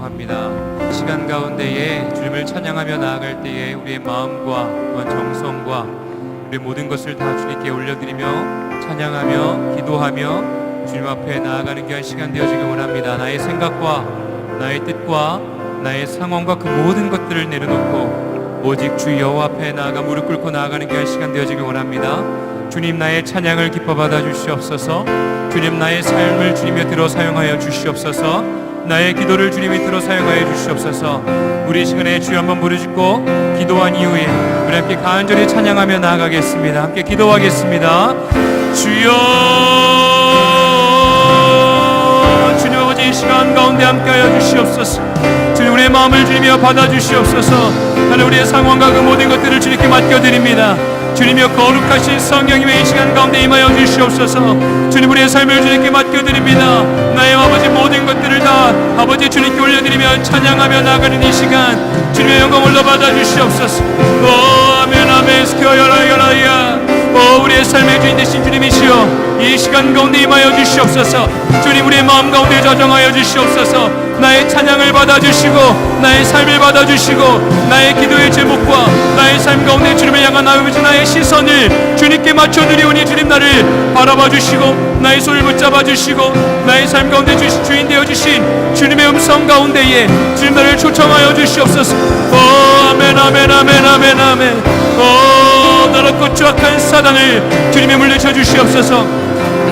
축복합니다. 시간 가운데에 주님을 찬양하며 나아갈 때에 우리의 마음과 정성과 우리 모든 것을 다 주님께 올려드리며 찬양하며 기도하며 주님 앞에 나아가는 귀한 시간 되어지길 원합니다. 나의 생각과 나의 뜻과 나의 상황과 그 모든 것들을 내려놓고 오직 주 여호와 앞에 나아가 무릎 꿇고 나아가는 귀한 시간 되어지길 원합니다. 주님, 나의 찬양을 기뻐 받아 주시옵소서. 주님, 나의 삶을 주님이 들어 사용하여 주시옵소서. 나의 기도를 주님이 들어 사용하여 주시옵소서. 우리 시간에 주여 한번 부르짖고 기도한 이후에 우리 함께 간절히 찬양하며 나아가겠습니다. 함께 기도하겠습니다. 주여, 주님 아버지, 이 시간 가운데 함께하여 주시옵소서. 주님, 우리의 마음을 주님이여 받아주시옵소서. 하나님, 우리의 상황과 그 모든 것들을 주님께 맡겨드립니다. 주님이여, 거룩하신 성령님의 이 시간 가운데 임하여 주시옵소서. 주님, 우리의 삶을 주님께 맡겨드립니다. 나의 아버지, 모든 것들을 다 아버지 주님께 올려드리며 찬양하며 나가는 이 시간 주님의 영광을 받아 주시옵소서. 오 아멘 아멘 스켜여라여라야. 오 우리의 삶의 주인 되신 주님이시여, 이 시간 가운데 임하여 주시옵소서. 주님, 우리의 마음 가운데 저정하여 주시옵소서. 나의 찬양을 받아주시고 나의 삶을 받아주시고 나의 기도의 제목과 나의 삶 가운데 주님을 향한 나의 시선을 주님께 맞춰드리오니 주님, 나를 바라봐주시고 나의 손을 붙잡아주시고 나의 삶 가운데 주인 되어주신 주님의 음성 가운데에 주님, 나를 초청하여 주시옵소서. 오 아멘 아멘 아멘 아멘 아멘. 오 더럽고 추악한 사단을 주님의 물리쳐 주시옵소서.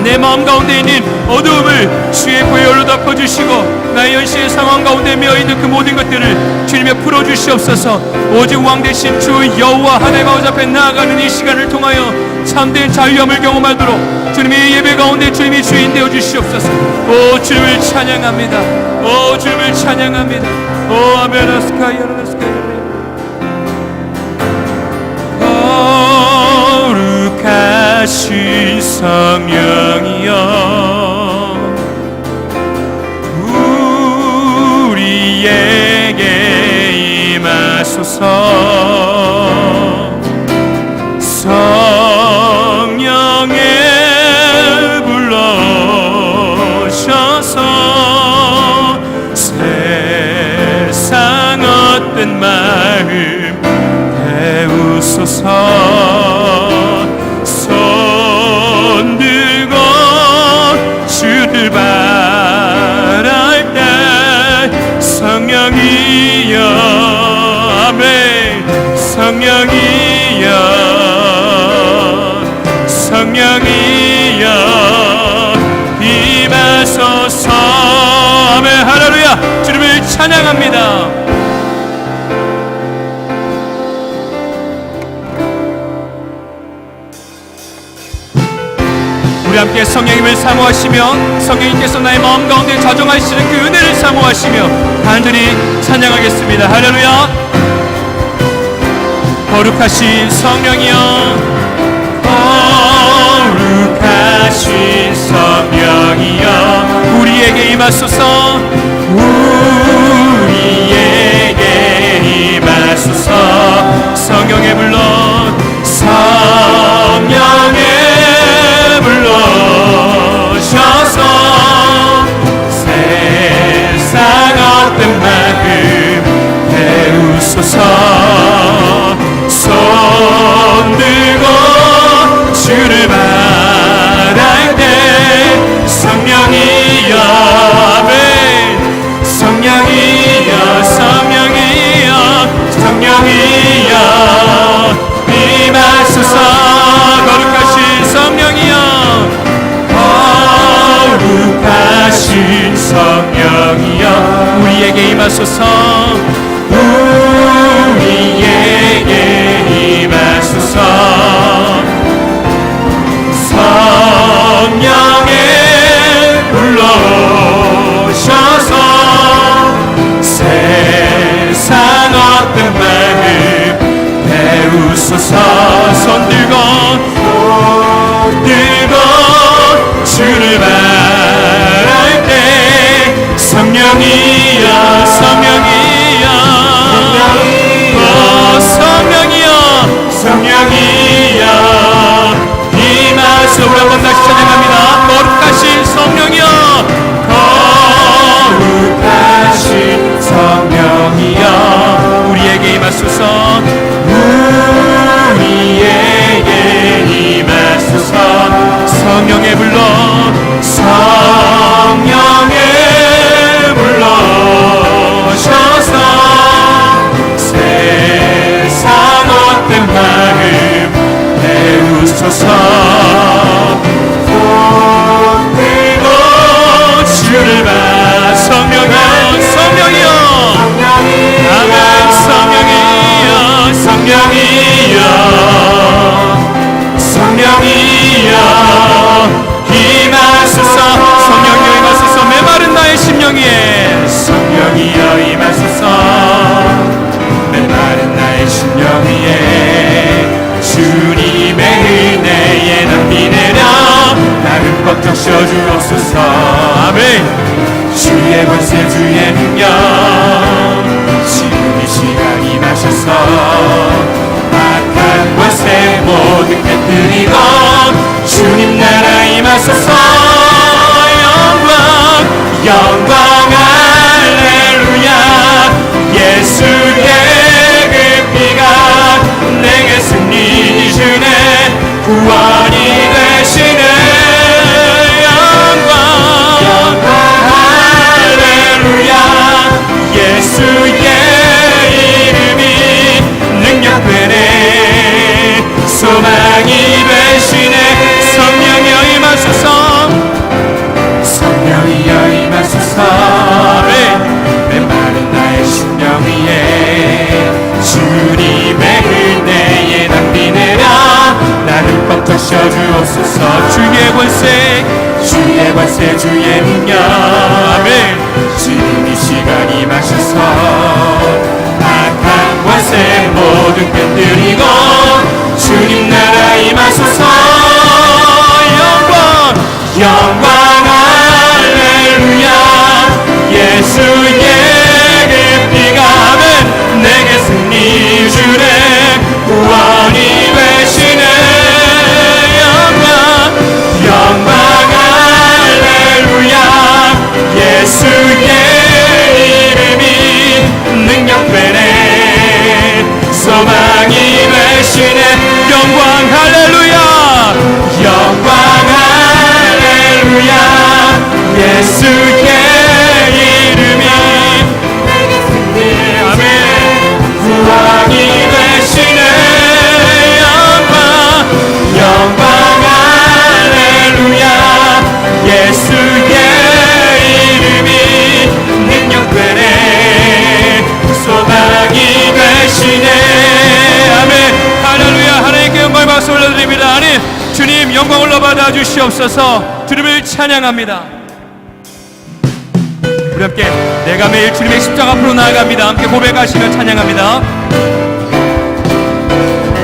내 마음 가운데 있는 어두움을 주의 보혈로 덮어주시고 나의 현실의 상황 가운데 메어있는 그 모든 것들을 주님의 풀어주시옵소서. 오직 왕 대신 주 여호와 하나님 아버지 앞에 나아가는 이 시간을 통하여 참된 자유함을 경험하도록 주님의 예배 가운데 주님이 주인 되어 주시옵소서. 오 주님을 찬양합니다. 오 주님을 찬양합니다. 오 아메라스카이아라스카이아. 거룩하신 성령이여, 우리에게 임하소서. 성령에 불러오셔서 세상 어떤 마음 배우소서. 성령이여 아멘. 성령이여 성령이여 임하소서. 아멘 할렐루야. 주님을 찬양합니다. 우리 함께 성령님을 사모하시며 성령님께서 나의 마음 가운데 자정하시는 그 은혜를 사모하시며 간절히 찬양하겠습니다. 할렐루야. 거룩하신 성령이여, 거룩하신 성령이여, 우리에게 임하소서. 우리에게 임하소서. 성령에 불러 성령에 불러오셔서 세상 어떤 마음 배우소서. 손 들고 주를 바랄 때 성령이여 아멘. 성령이여 성령이여 성령이여 임하소서. 거룩하신 성령이여, 거룩하신 성령이여, 우리에게 임하소서. 우리에게 임하소서. 성령에 불러오셔서 세상 어떤 마음 배우소서. 손 들고 주를 바랄 때 성령이여 성령이여 성령이여 성령이여 임하소서. 우리 한번 다시 찬양합니다. 거룩하신 성령이여, 거룩하신 주의 권세 주의 능력 지금 이 시간 임하셔서 악한 권세 모두 깨뜨리고 주님 나라 임하소서. 영광 할렐루야. 예수의 그 피가 내게 승리 주네 구원이 되시네. 영광 할렐루야. 예수의 이름이 능력되네 소망이 되시네. 성령이여 임하소서. 성령이여 임하소서. 메마른 나의 심령 위에 주님의 은혜의 낭비 내려 나를 꽉 적셔주옵소서. 주의 권세 주의 능력 아멘. 지금 이 시간 임하셔서 악한 권세 모두 깨뜨리고 주님 나라 임하소서. 영광 할렐루야. 예수의 그 피가 내게 승리 주네 구원이 되시네. 영광 할렐루야. 예수의 이름이 능력되네 소망이 되시네. 영광 할렐루야. 영광 할렐루야. 예수의 이름이 아멘 구원이 되시네. 영광 할렐루야. 예수의 이름이 능력되네 소망이 되시네. 아멘 할렐루야. 하나님께 영광 박수 올려드립니다. 아니 주님 영광 올라받아 주시옵소서. 주님을 찬양합니다. 우리 함께 내가 매일 주님의 십자가 앞으로 나아갑니다. 함께 고백하시며 찬양합니다.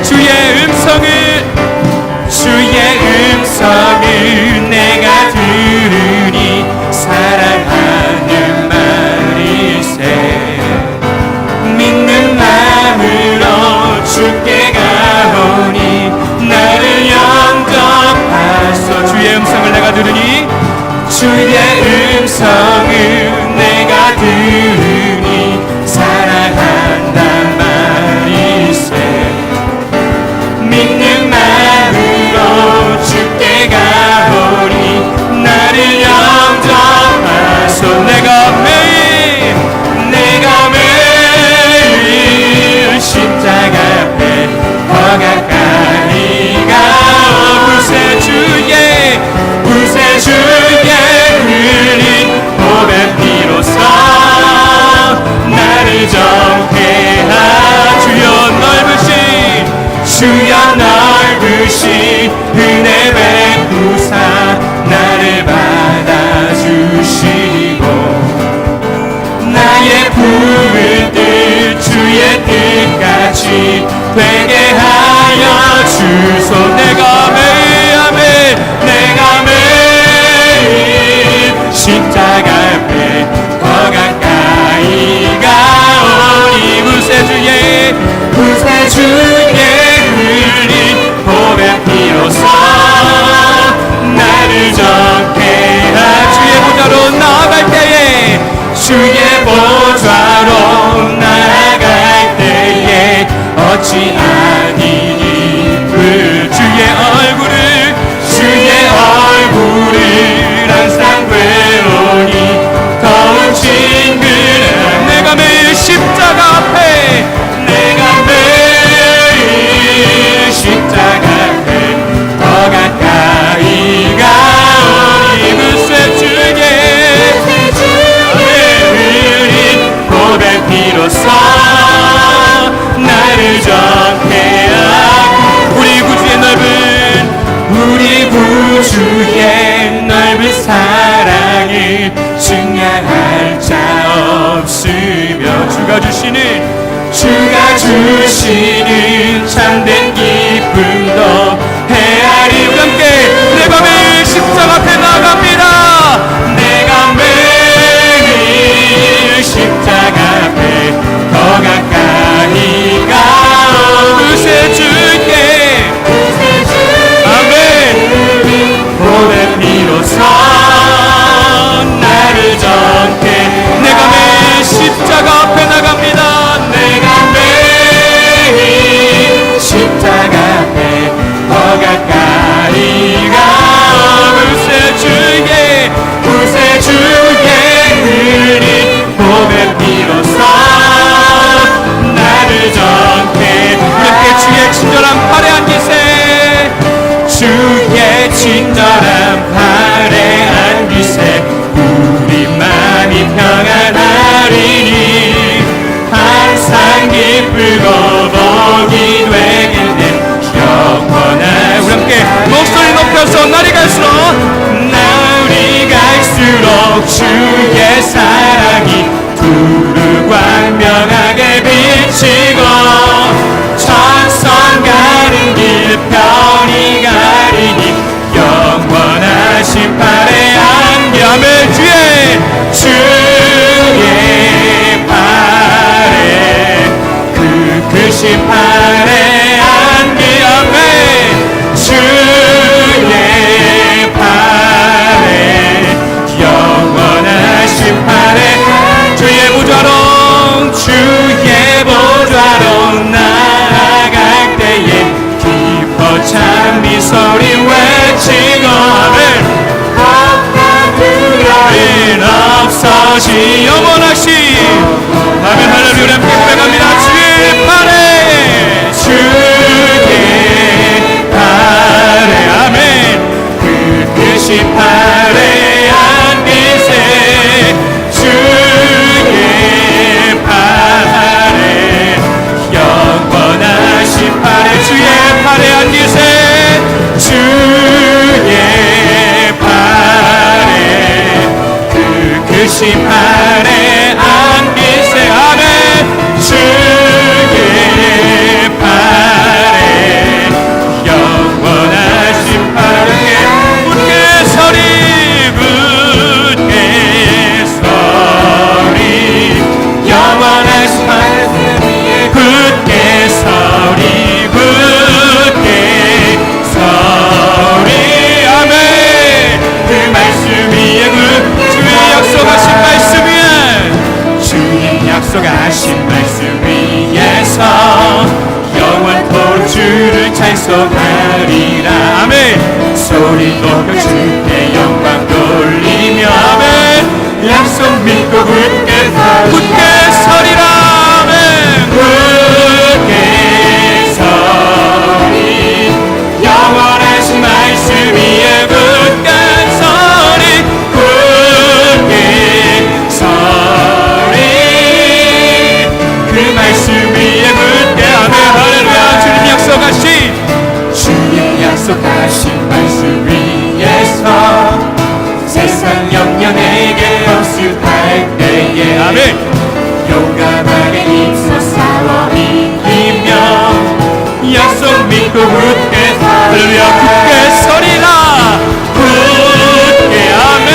주의 음성을 내가 들으니 사랑하는 말일세. 믿는 마음으로 주께 가오니 나를 영접하소. 주의 음성을 내가 들으니 주의 음성을 내가 들으니 사랑한단 말일세. 믿는 마음으로 주께 가오니 나를 영접하소. 내가 매일 십자가 앞에 더 가까이 가오. 구세주의 흘린 보배 피로써 나를 정케하. 주여 넓으신 은혜 베푸사 나를 받아주시고 나의 품을 뜻 주의 뜻같이 되게 하여 주소. 내가 매일 십자가 앞에 더 가까이 가오니 구세주의 흘린 보배 피로써 나를 정케하. 주의 보좌로 나아갈 때에 어찌 아니니 주의 얼굴을 항상 외우니 더욱 친근한. 내가 매일 십자가 앞에 더 가까이 가오니 구세주의 흘린 보배 피로써 나를 정케하고 우리 구주의 넓은 사랑을 증량할 자 없으며 주가 주시는 참된 기쁨도 헤아리. 우리 함께 내가 매일 십자가 앞에 나갑니다. 내가 매일 친절한 팔에 안기세 주의 친절한 팔에 안기세 우리 마음이 평안하리니 항상 기쁘고 복이 되겠네 영원한 우리 함께 목소리 높여서 날이 갈수록 날이 갈수록 주의 사랑이 두루 광명하게 비치고 천선 가는 길 편히 가리니 영원하신 팔에 안겨 아멘 주의 팔에 그 크신 팔에 안겨 아멘 주의 팔에 영원하신 팔에 주의 보좌로 나아갈 때에 기뻐 찬미 소리 외치고 아멘 두려움 없어지 영원하신 아멘 할렐루야 우리 함께 고백합니다 주의 팔에 아멘 그 크신 팔에 안기세 주의 팔에 영원하신 팔에 주의 팔에 안기세 주의 팔에 그 크신 팔에 안기세 아멘 주의 팔에 영원하신 팔에 굳게 서리 영원하신 말씀 위에 굳게 서리 아멘 그 말씀 위에 주의 약속하신 말씀 위에 주님 약속하신 말씀 위에서 영원토록 주를 찬송하리라 아멘 소리 높여 주께 영광 돌리며 아멘 약속 믿고 굳게 서리라 아멘 굳게 서리 영원하신 말씀 위에 굳게 서리 그 말씀 위에 굳게 아멘 할렐루야 주님 약속하신 말씀 위에서 세상 영영 내게 없을할 때에 아멘 용감하게 힘써 싸워 이기며 약속 믿고 굳게 할렐루야 굳게 서리라 굳게 아멘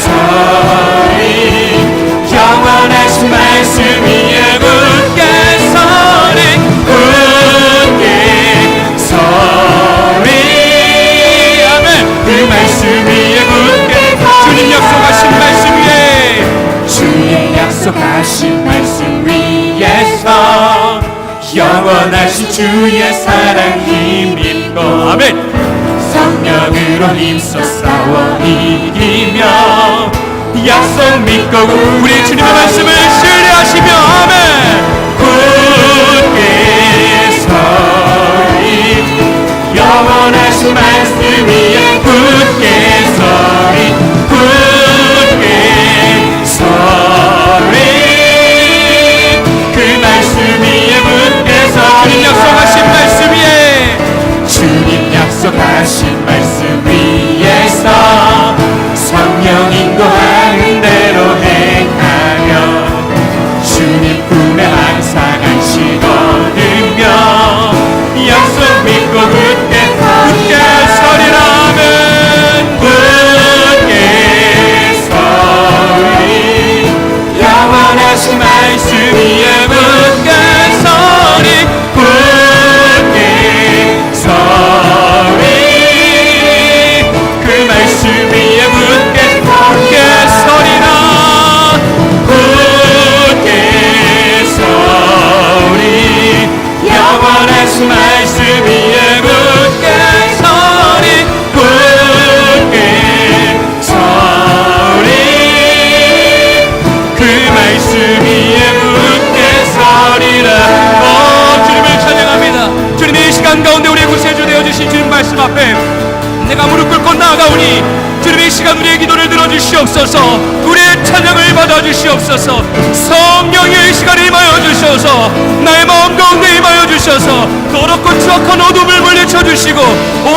서리 영원하신 말씀 위에 굳게 서리 아멘 그 말씀 위에 굳게 주님 약속하신 말씀 위에 주님 약속하신 말씀 위에서 영원하신 주의 사랑 힘입고 아멘 성령으로 힘써 싸워 이기며 약속 믿고 우리 주님의 말씀을 신뢰하시며 아멘 굳게 서리 영원하신 말씀 위에 굳게 서리 그 말씀 위에 굳게 서리 주님 약속하신 말씀 위에 주님 약속하신 말씀 위에서 성령 인도하는 대로 행하며 주시옵소서. 우리의 찬양을 받아주시옵소서. 성령의 시간에 임하여 주셔서 나의 마음 가운데 임하여 주셔서 더럽고 추악한 어둠을 물리쳐 주시고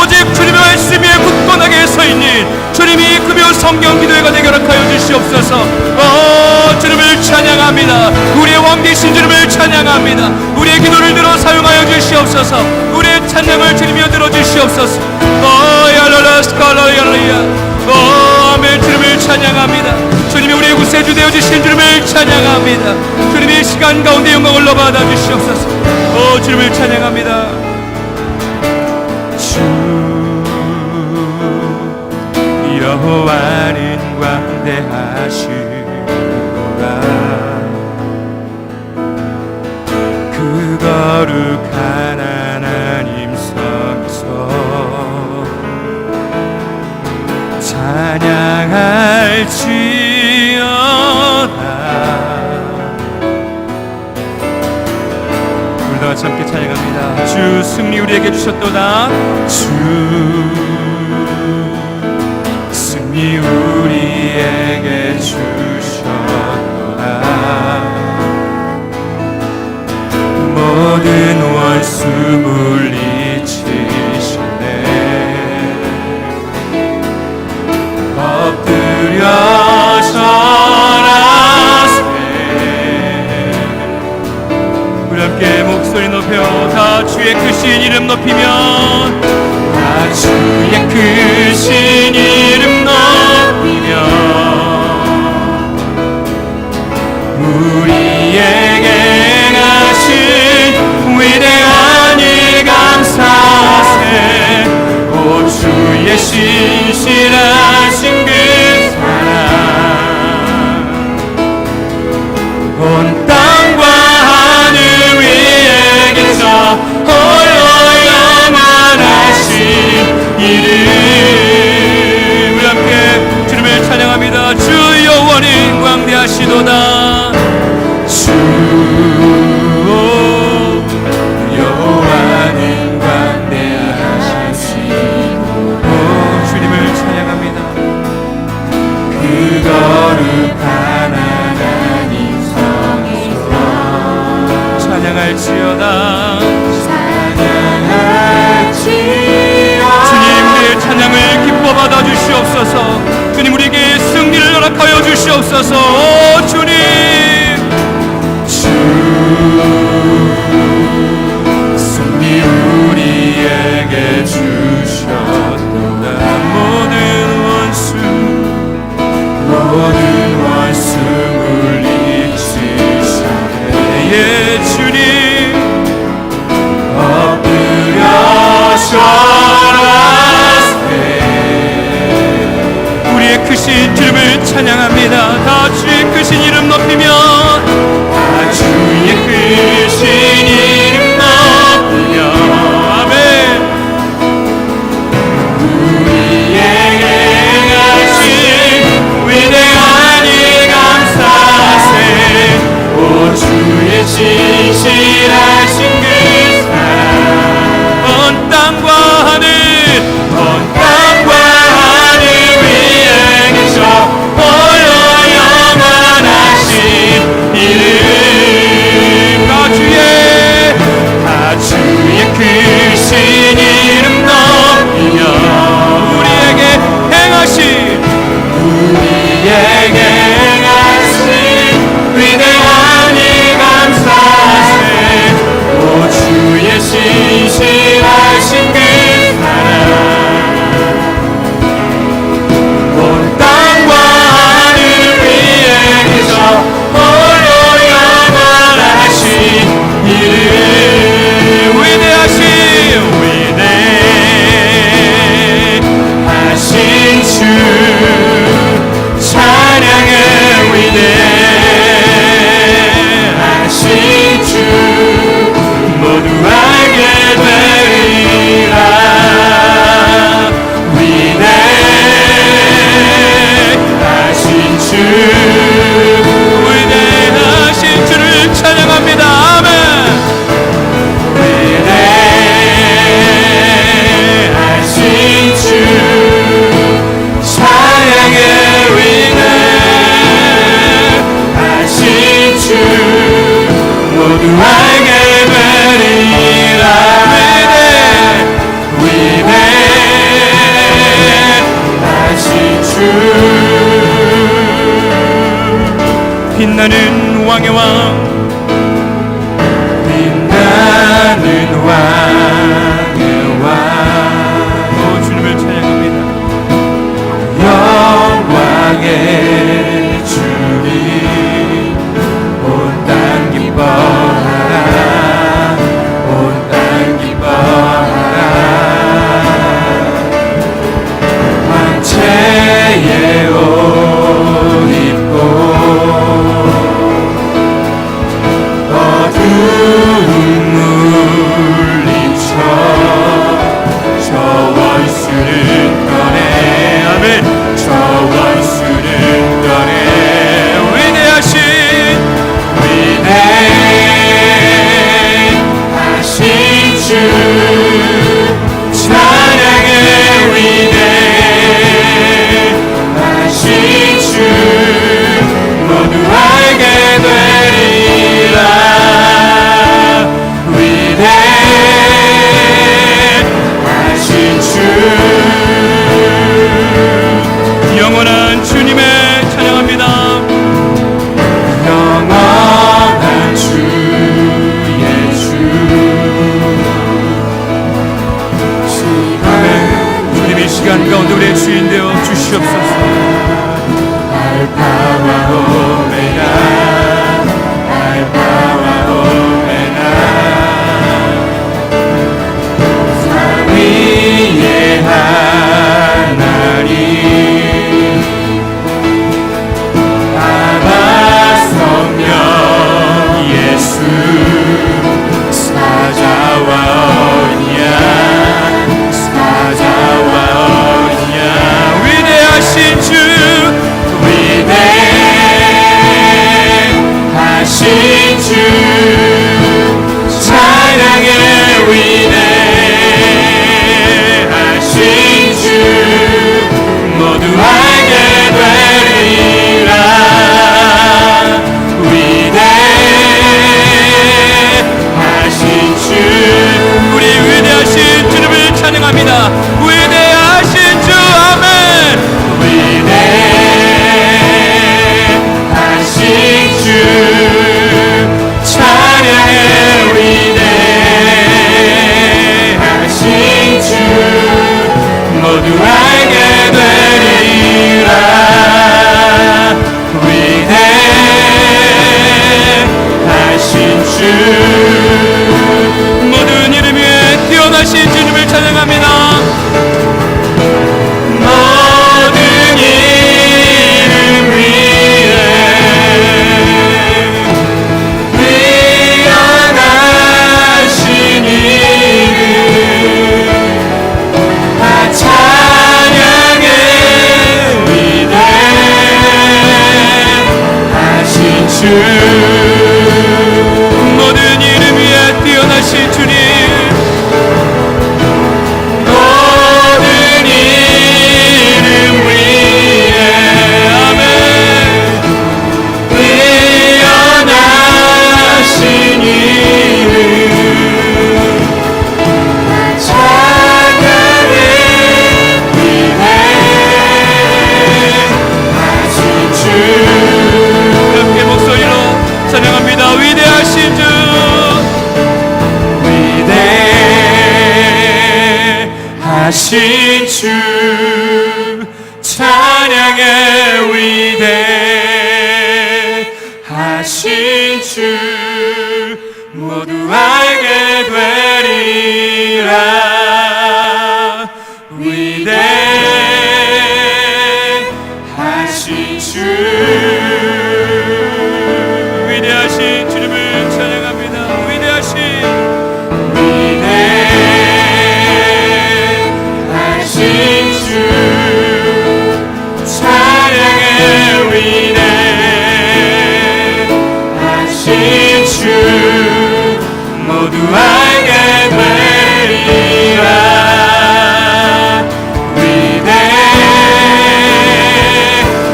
오직 주님의 말씀 위에 굳건하게 서 있는 주님이 금요 성경 기도회가 되게 허락하여 주시옵소서. 주님을 찬양합니다. 우리의 왕 되신 주님을 찬양합니다. 우리의 기도를 들어 사용하여 주시옵소서. 우리의 찬양을 주님이여 들어 주시옵소서. 아멘. 주님을 찬양합니다. 주님이 우리의 구세주 되어 주신 주님을 찬양합니다. 주님의 시간 가운데 영광을 받아 주시옵소서. 주님을 찬양합니다. 주 여호와는 광대하시구나. 그 거룩한 하나님 성에서 찬양할지어다. 우리 다 같이 함께 찬양합니다. 주 승리 우리에게 주셨도다. 주 승리 우리에게 주셨도다. 모든 원수 물리치시네. 엎드려 절하세. 우리 함께 목소리 높여 다 주의 크신 이름 높이면 다 주의 크신 이름 높이며 우리에게 행하신 위대한 일 감사하세. 오 주의 신실하신 그 사랑 온 땅과 하늘 위에 계셔 홀로 영원하신 이름. 우리 함께 주님을 찬양합니다. 주 여호와는 광대하시도다. 주 여호와는 광대하시고. 주님을 찬양합니다. 그 거룩한 하나님 성에서 찬양할지어다. 주님 우리의 찬양을 기뻐 받아 주시옵소서. 주님 우리에게 승리를 허락하여 주시옵소서. 주님 승리 우리에게 주셨도다. 모든 원수 물리치시네. 주님 엎드려 절하세. 우리의 크신 주님을 찬양합니다. 다 주의 크신 이름 높이며 다 주의 크신 이름 높이며 아멘. 우리에게 행하신 위대한 일 감사하세. 오 주의 진실하신 그 사랑 온 땅과 하늘 위에 계셔 홀로 영원하신 이름. 다 주의 크신 이름 높이며 우리에게 행하신 위대한 일 감사하세. 오 주의 신실하신 그 알게 되리라. 위대하신 주 빛나는 왕의 왕 빛나는 왕의 왕 오 주님을 찬양합니다. 영광의 주님 온 땅 기뻐하라 온 땅 기뻐하라 황제의 옷 입고 어두운 물리쳐 저 원수를 꺼내 아멘. 저 원수를 꺼내 위대하신 위대하신 주 찬양의 위대하신 주 모두 알게 되리라. 위대하신 주 영원한 주님의 찬양합니다. 영원한 주의 주 아멘. 주님이 시간 가운데 우리의 주인 되어 주시옵소서. 알파와 오메가 알파와 오메가 삼위의 하나님 아바 성령 예수 사자와 어리야 사자와 어리야 위대하신 주 위대하신 주 찬양의 위대하신 주 모두 알게 되리라. 위대하신 주 우리 위대하신 주님을 찬양합니다. 위대하신 주 아멘. 위대하신 주 찬양의 위대하신 주 모두 알게 되리라. 위대하신 주 모든 이름 위에 뛰어나신 주님을 찬양합니다. 모든 이름 위에 뛰어나신 이름 다 찬양의 위대하신 주 모든 이름 위에 뛰어나신 주님 모든 이름 위에 아멘. 뛰어나신 이름 찬양의 위대하신 주 함께 목소리로 찬양합니다. 위대하신 주 위대하신 주 찬양의 위대하신 주 모두 알게 되리라. 위대하신 주 위대하신 주님을 찬양합니다. 위대하신 위대하신 주 찬양의 위대하신 주 모두 알게 되리라.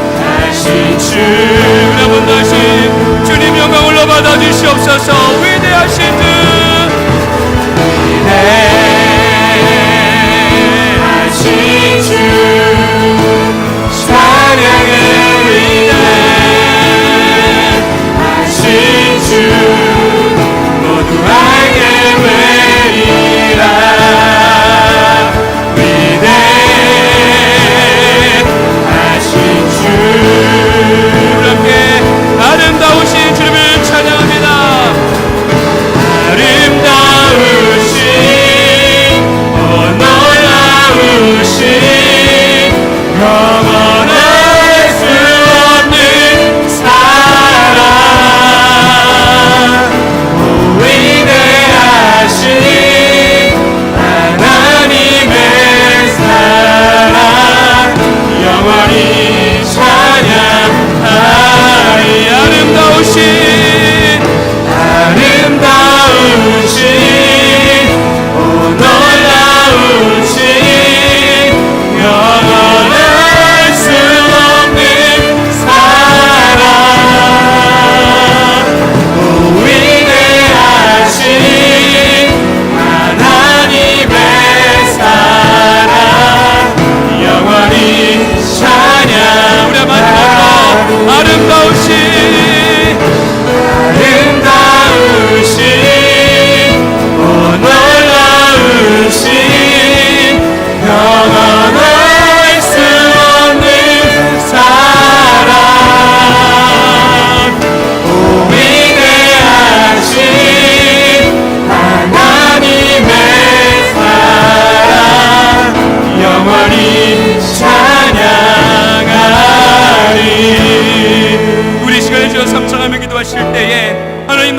위대하신 주 우리 한번 다시 주님 영광을 받아 주시옵소서. 위대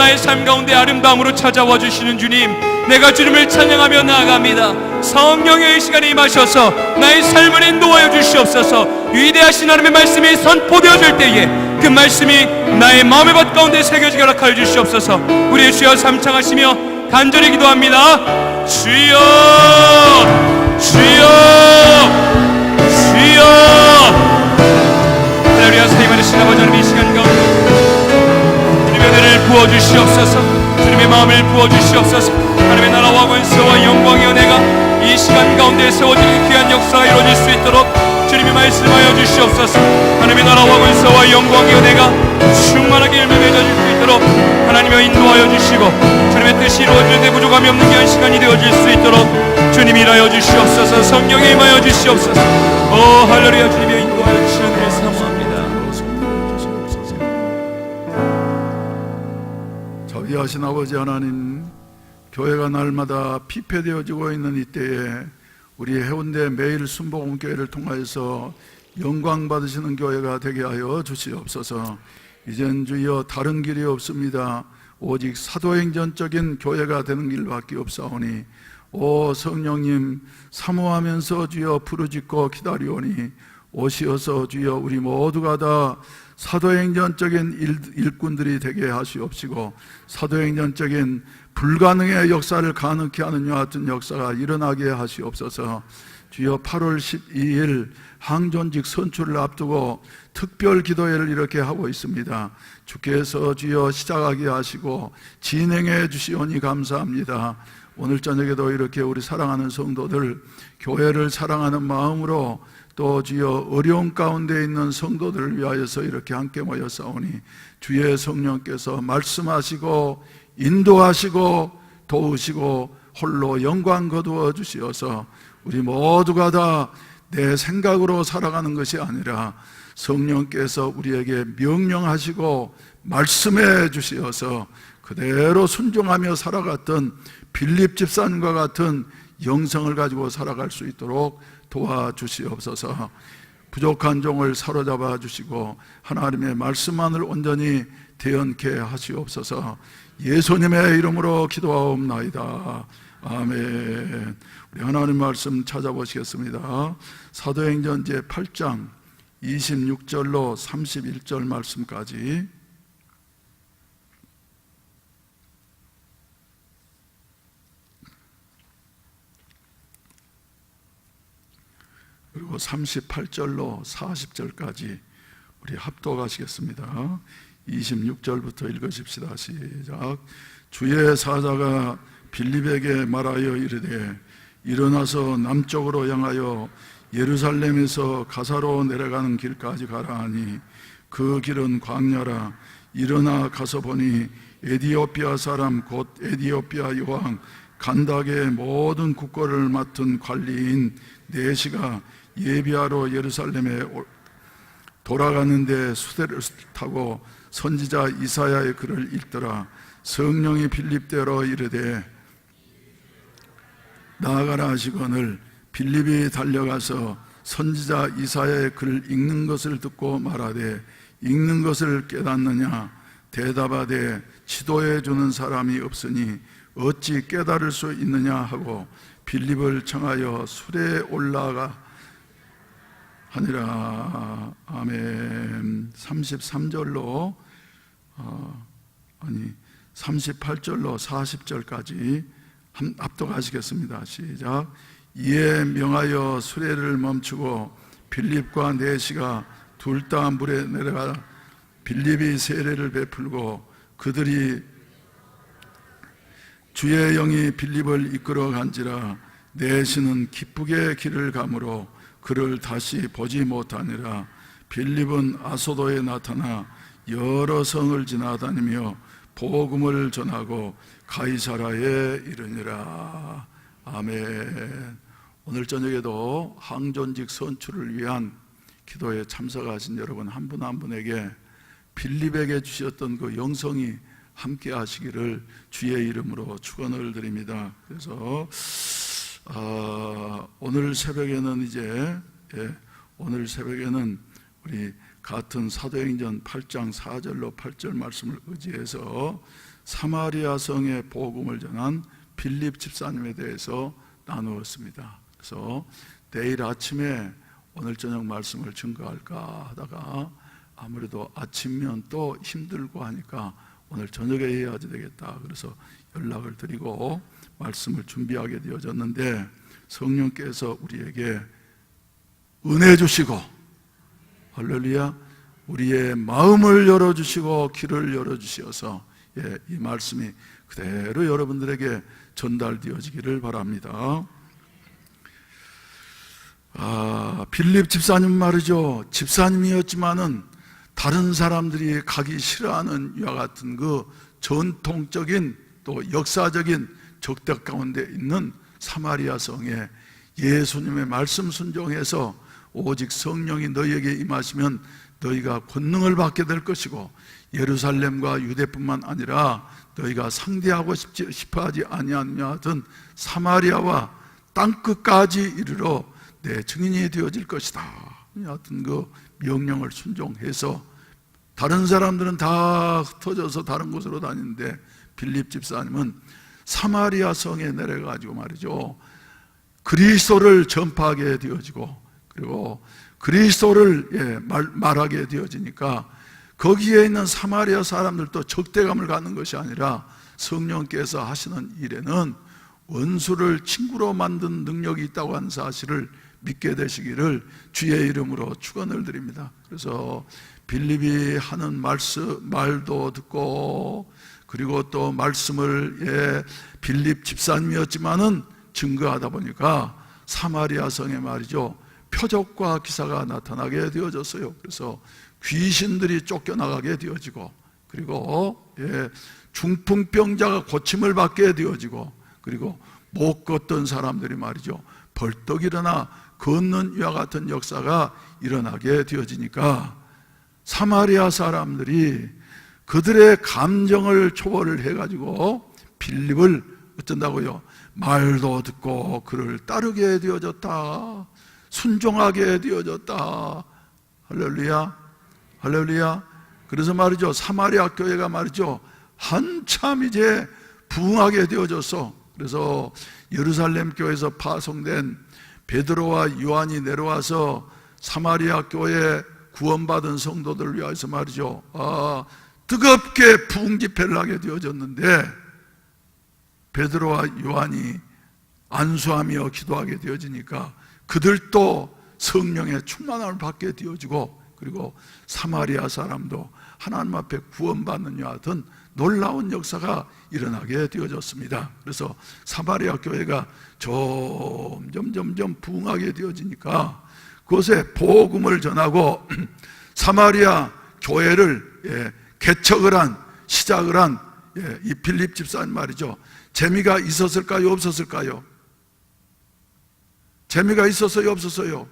나의 삶 가운데 아름다움으로 찾아와 주시는 주님, 내가 주님을 찬양하며 나아갑니다. 성령의 시간에 임하셔서 나의 삶을 인도하여 주시옵소서. 위대하신 하나님의 말씀이 선포되어질 때에 그 말씀이 나의 마음의 밭 가운데 새겨지게 허락하여 주시옵소서. 우리의 주여 삼창하시며 간절히 기도합니다. 주여, 주여, 주여. 할렐루야. 사이마르신 아버지 하나님, 이 시간 가운데 주님의 은혜를 부어주시옵소서. 주님의 마음을 부어주시옵소서. 하나님의 나라와 권세와 영광의 은혜가 이 시간 가운데 세워지는 귀한 역사가 이루어질 수 있도록 주님이 말씀하여 주시옵소서. 하나님의 나라와 권세와 영광의 은혜가 충만하게 열매 맺어질 수 있도록 하나님여 인도하여 주시고, 주님의 뜻이 이루어질 때 부족함이 없는 귀한 시간이 되어질 수 있도록 주님이 일하여 주시옵소서. 성령이 임하여 주시옵소서. 오 할렐루야. 주님이 인도하여 주시는 은혜를 사모합니다. 자비하신 아버지 하나님, 교회가 날마다 피폐되어지고 있는 이때에 우리 해운대 매일 순복음교회를 통하여서 영광 받으시는 교회가 되게 하여 주시옵소서. 이젠 주여 다른 길이 없습니다. 오직 사도행전적인 교회가 되는 길밖에 없사오니, 오 성령님 사모하면서 주여 부르짖고 기다리오니 오시어서 주여 우리 모두가 다 사도행전적인 일꾼들이 되게 하시옵시고, 사도행전적인 불가능의 역사를 가능케 하는 이와 같은 역사가 일어나게 하시옵소서. 주여 8월 12일 항존직 선출을 앞두고 특별 기도회를 이렇게 하고 있습니다. 주께서 주여 시작하게 하시고 진행해 주시오니 감사합니다. 오늘 저녁에도 이렇게 우리 사랑하는 성도들, 교회를 사랑하는 마음으로 또 주여 어려운 가운데 있는 성도들을 위하여서 이렇게 함께 모였사오니 주의 성령께서 말씀하시고 인도하시고 도우시고 홀로 영광 거두어 주시어서 우리 모두가 다 내 생각으로 살아가는 것이 아니라 성령께서 우리에게 명령하시고 말씀해 주시어서 그대로 순종하며 살아갔던 빌립 집사님과 같은 영성을 가지고 살아갈 수 있도록 도와주시옵소서. 부족한 종을 사로잡아 주시고 하나님의 말씀만을 온전히 대언케 하시옵소서. 예수님의 이름으로 기도하옵나이다. 아멘. 우리 하나님 말씀 찾아보시겠습니다. 사도행전 제8장 26절로 31절 말씀까지. 그리고 38절로 40절까지 우리 합독하시겠습니다. 26절부터 읽으십시다. 시작. 주의 사자가 빌립에게 말하여 이르되 일어나서 남쪽으로 향하여 예루살렘에서 가사로 내려가는 길까지 가라 하니 그 길은 광야라. 일어나 가서 보니 에디오피아 사람 곧 에디오피아 여왕 간닥의 모든 국거를 맡은 관리인 네시가 예비하러 예루살렘에 돌아가는데 수대를 타고 선지자 이사야의 글을 읽더라. 성령이 빌립대로 이르되 나아가라 하시거늘 빌립이 달려가서 선지자 이사야의 글을 읽는 것을 듣고 말하되 읽는 것을 깨닫느냐? 대답하되 지도해 주는 사람이 없으니 어찌 깨달을 수 있느냐 하고 빌립을 청하여 수레에 올라가 하니라. 아멘. 33절로 38절로 40절까지 합독하시겠습니다. 시작. 이에 명하여 수레를 멈추고 빌립과 네시가 둘 다 물에 내려가 빌립이 세례를 베풀고 그들이 주의 영이 빌립을 이끌어 간지라. 네시는 기쁘게 길을 가므로 그를 다시 보지 못하니라. 빌립은 아소도에 나타나 여러 성을 지나다니며 복음을 전하고 가이사라에 이르니라. 아멘. 오늘 저녁에도 항존직 선출을 위한 기도에 참석하신 여러분 한 분 한 분에게 빌립에게 주셨던 그 영성이 함께 하시기를 주의 이름으로 축원을 드립니다. 그래서 오늘 새벽에는 오늘 새벽에는 우리 같은 사도행전 8장 4절로 8절 말씀을 의지해서 사마리아 성에 복음을 전한 빌립 집사님에 대해서 나누었습니다. 그래서 내일 아침에 오늘 저녁 말씀을 증거할까 하다가 아무래도 아침면 또 힘들고 하니까 오늘 저녁에 해야 되겠다. 그래서 연락을 드리고 말씀을 준비하게 되어졌는데, 성령께서 우리에게 은혜 주시고, 할렐루야, 우리의 마음을 열어주시고 귀를 열어주셔서 이 말씀이 그대로 여러분들에게 전달되어지기를 바랍니다. 빌립 집사님 말이죠. 집사님이었지만은 다른 사람들이 가기 싫어하는 이와 같은 그 전통적인 또 역사적인 적대 가운데 있는 사마리아 성에 예수님의 말씀 순종해서 오직 성령이 너희에게 임하시면 너희가 권능을 받게 될 것이고, 예루살렘과 유대뿐만 아니라 너희가 상대하고 싶어 하지 아니하느냐 하던 사마리아와 땅끝까지 이르러 내 증인이 되어질 것이다. 하여튼 그 명령을 순종해서 다른 사람들은 다 흩어져서 다른 곳으로 다니는데 빌립 집사님은 사마리아 성에 내려가지고 말이죠, 그리스도를 전파하게 되어지고, 그리고 그리스도를 말하게 되어지니까 거기에 있는 사마리아 사람들도 적대감을 갖는 것이 아니라 성령께서 하시는 일에는 원수를 친구로 만든 능력이 있다고 하는 사실을 믿게 되시기를 주의 이름으로 축원을 드립니다. 그래서 빌립이 하는 말도 듣고, 그리고 또 말씀을 빌립 집사님이었지만은 증거하다 보니까 사마리아 성에 말이죠, 표적과 기사가 나타나게 되어졌어요. 그래서 귀신들이 쫓겨나가게 되어지고, 그리고 중풍병자가 고침을 받게 되어지고, 그리고 못 걷던 사람들이 말이죠, 벌떡 일어나 걷는 이와 같은 역사가 일어나게 되어지니까 사마리아 사람들이 그들의 감정을 초월을 해가지고 빌립을 어쩐다고요? 말도 듣고 그를 따르게 되어졌다, 순종하게 되어졌다. 할렐루야, 할렐루야. 그래서 말이죠, 사마리아 교회가 말이죠, 한참 이제 부흥하게 되어졌어. 그래서 예루살렘 교회에서 파송된 베드로와 요한이 내려와서 사마리아 교회에 구원받은 성도들을 위해서 말이죠, 뜨겁게 부흥 집회를 하게 되어졌는데, 베드로와 요한이 안수하며 기도하게 되어지니까 그들도 성령의 충만함을 받게 되어지고, 그리고 사마리아 사람도 하나님 앞에 구원받는 이와 같은 놀라운 역사가 일어나게 되어졌습니다. 그래서 사마리아 교회가 점점 부흥하게 되어지니까 그곳에 복음을 전하고 사마리아 교회를 개척을 한, 시작을 한 이 빌립 집사님 말이죠, 재미가 있었을까요? 없었을까요? 재미가 있었어요? 없었어요?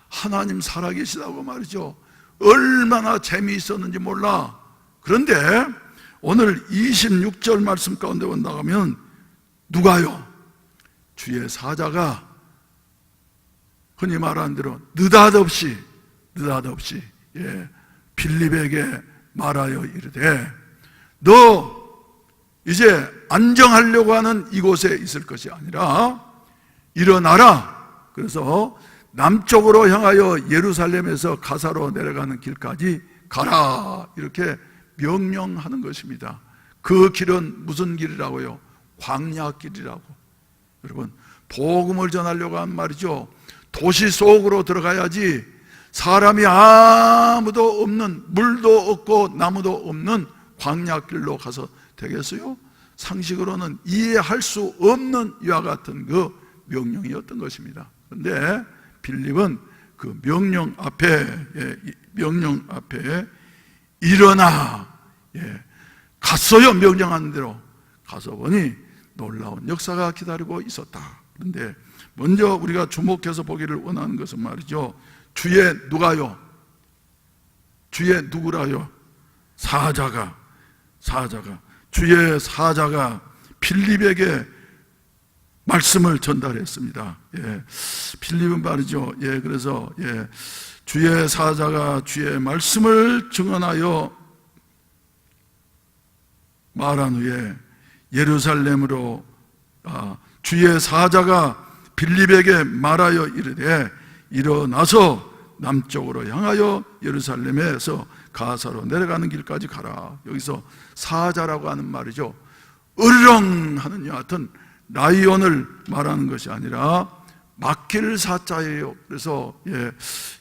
하나님 살아계시다고 말이죠, 얼마나 재미있었는지 몰라. 그런데 오늘 26절 말씀 가운데 나가면 누가요? 주의 사자가 흔히 말하는 대로 느닷없이 빌립에게 말하여 이르되, 너 이제 안정하려고 하는 이곳에 있을 것이 아니라 일어나라. 그래서 남쪽으로 향하여 예루살렘에서 가사로 내려가는 길까지 가라, 이렇게 명령하는 것입니다. 그 길은 무슨 길이라고요? 광야길이라고. 여러분, 복음을 전하려고 하면 말이죠, 도시 속으로 들어가야지 사람이 아무도 없는, 물도 없고 나무도 없는 광야길로 가서 되겠어요? 상식으로는 이해할 수 없는 이와 같은 그 명령이었던 것입니다. 그런데 빌립은 그 명령 앞에 일어나 갔어요. 명령하는 대로 가서 보니 놀라운 역사가 기다리고 있었다. 그런데 먼저 우리가 주목해서 보기를 원하는 것은 말이죠, 주의 누가요? 주의 누구라요? 사자가 주의 사자가 빌립에게 말씀을 전달했습니다. 빌립은 말이죠, 그래서 주의 사자가 주의 말씀을 증언하여 말한 후에 예루살렘으로 주의 사자가 빌립에게 말하여 이르되 일어나서 남쪽으로 향하여 예루살렘에서 가사로 내려가는 길까지 가라. 여기서 사자라고 하는 말이죠, 으르렁하는 여하튼 라이온을 말하는 것이 아니라 맡길 사자예요. 그래서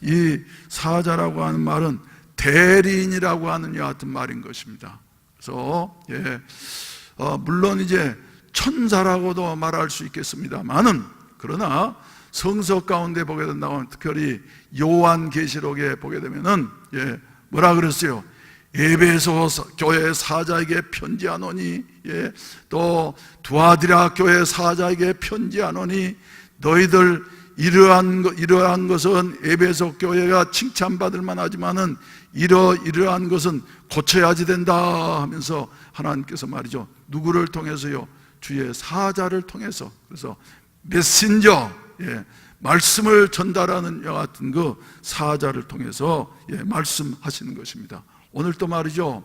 이 사자라고 하는 말은 대리인이라고 하는 여하튼 말인 것입니다. 그래서 물론 이제 천사라고도 말할 수 있겠습니다만은, 그러나 성서 가운데 보게 된다면, 특별히 요한계시록에 보게 되면은 뭐라 그랬어요? 에베소 교회 사자에게 편지하노니, 또 두아디라 교회 사자에게 편지하노니, 너희들 이러한 것은 에베소 교회가 칭찬받을 만하지만은 이러한 것은 고쳐야지 된다 하면서 하나님께서 말이죠, 누구를 통해서요? 주의 사자를 통해서. 그래서 메신저, 말씀을 전달하는 여 같은 그 사자를 통해서 말씀하시는 것입니다. 오늘 또 말이죠,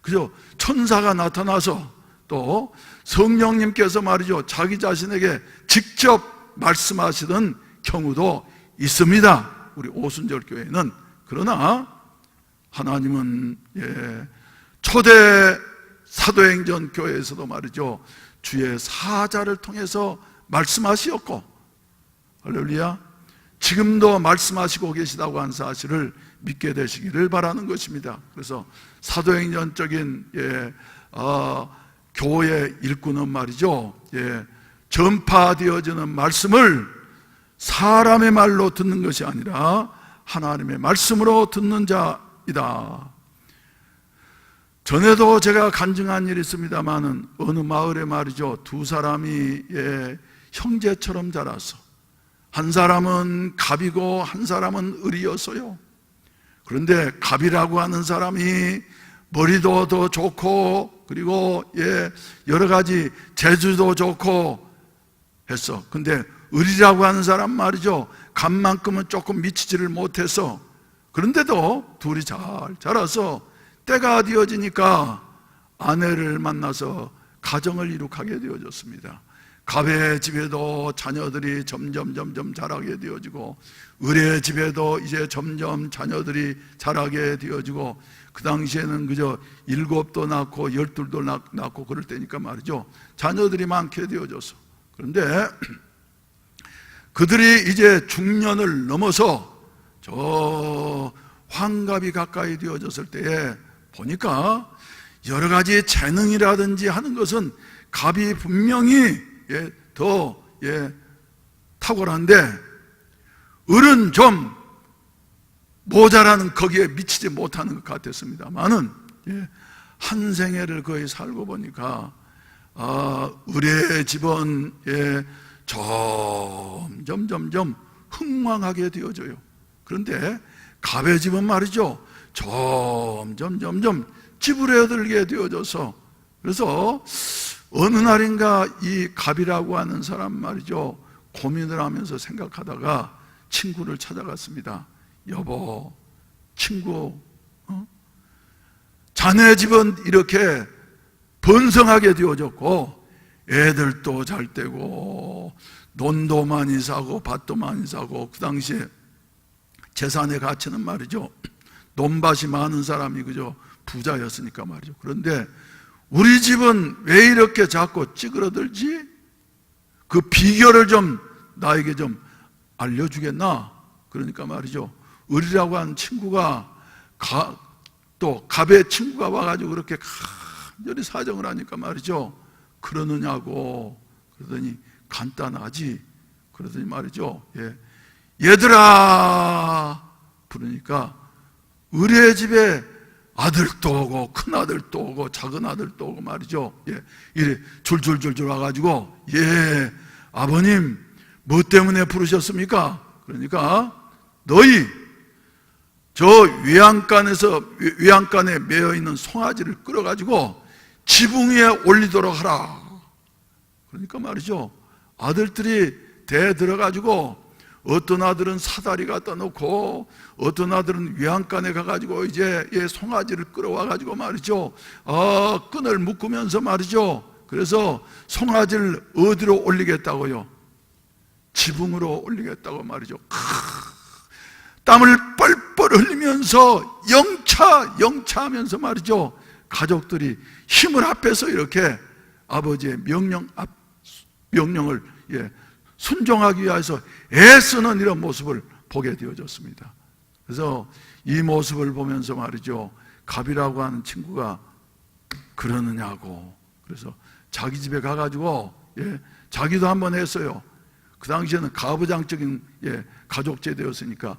그죠, 천사가 나타나서 또 성령님께서 말이죠, 자기 자신에게 직접 말씀하시던 경우도 있습니다, 우리 오순절 교회는. 그러나 하나님은 초대 사도행전 교회에서도 말이죠, 주의 사자를 통해서 말씀하시었고, 할렐루야, 지금도 말씀하시고 계시다고 하는 사실을 믿게 되시기를 바라는 것입니다. 그래서 사도행전적인 교회 일꾼은 말이죠, 전파되어지는 말씀을 사람의 말로 듣는 것이 아니라 하나님의 말씀으로 듣는 자이다. 전에도 제가 간증한 일이 있습니다만은, 어느 마을에 말이죠, 두 사람이 형제처럼 자라서 한 사람은 갑이고 한 사람은 을이었어요. 그런데 갑이라고 하는 사람이 머리도 더 좋고, 그리고 여러 가지 재주도 좋고 했어. 근데 을이라고 하는 사람 말이죠, 갑만큼은 조금 미치지를 못해서, 그런데도 둘이 잘 자라서 때가 되어지니까 아내를 만나서 가정을 이룩하게 되어졌습니다. 갑의 집에도 자녀들이 점점 자라게 되어지고, 을의 집에도 이제 점점 자녀들이 자라게 되어지고, 그 당시에는 그저 7도 낳고 12도 낳고 그럴 때니까 말이죠, 자녀들이 많게 되어졌어. 그런데 그들이 이제 중년을 넘어서 저 환갑이 가까이 되어졌을 때에 보니까 여러 가지 재능이라든지 하는 것은 갑이 분명히 더 탁월한데, 을은 좀 모자라는, 거기에 미치지 못하는 것 같았습니다만은 한 생애를 거의 살고 보니까 을의 집은 점점 흥왕하게 되어져요. 그런데 갑의 집은 말이죠, 점점 찌부려들게 되어져서, 그래서 어느 날인가 이 갑이라고 하는 사람 말이죠, 고민을 하면서 생각하다가 친구를 찾아갔습니다. 여보, 친구, 자네 집은 이렇게 번성하게 되어졌고 애들도 잘 되고 논도 많이 사고 밭도 많이 사고, 그 당시에 재산의 가치는 말이죠, 논밭이 많은 사람이 그저 부자였으니까 말이죠. 그런데 우리 집은 왜 이렇게 자꾸 찌그러들지? 그 비결을 좀 나에게 좀 알려주겠나? 그러니까 말이죠, 을이라고 하는 친구가 또 갑의 친구가 와가지고 그렇게 간절히 사정을 하니까 말이죠, 그러느냐고. 그러더니 간단하지. 그러더니 말이죠, 얘들아 부르니까 을의 집에 아들도 오고 큰아들도 오고 작은아들도 오고 말이죠, 이래 줄줄줄줄 와가지고, 아버님 뭐 때문에 부르셨습니까? 그러니까 너희 저 외양간에 매어있는 송아지를 끌어가지고 지붕 위에 올리도록 하라. 그러니까 말이죠, 아들들이 대 들어가지고 어떤 아들은 사다리 갖다 놓고 어떤 아들은 외양간에 가가지고 이제 송아지를 끌어와 가지고 말이죠, 끈을 묶으면서 말이죠, 그래서 송아지를 어디로 올리겠다고요? 지붕으로 올리겠다고 말이죠. 땀을 뻘뻘 흘리면서 영차하면서 말이죠, 가족들이 힘을 합해서 이렇게 아버지의 명령을 순종하기 위해서 애쓰는 이런 모습을 보게 되어졌습니다. 그래서 이 모습을 보면서 말이죠, 갑이라고 하는 친구가 그러느냐고, 그래서 자기 집에 가가지고 자기도 한번 했어요. 그 당시에는 가부장적인 가족 제도였으니까,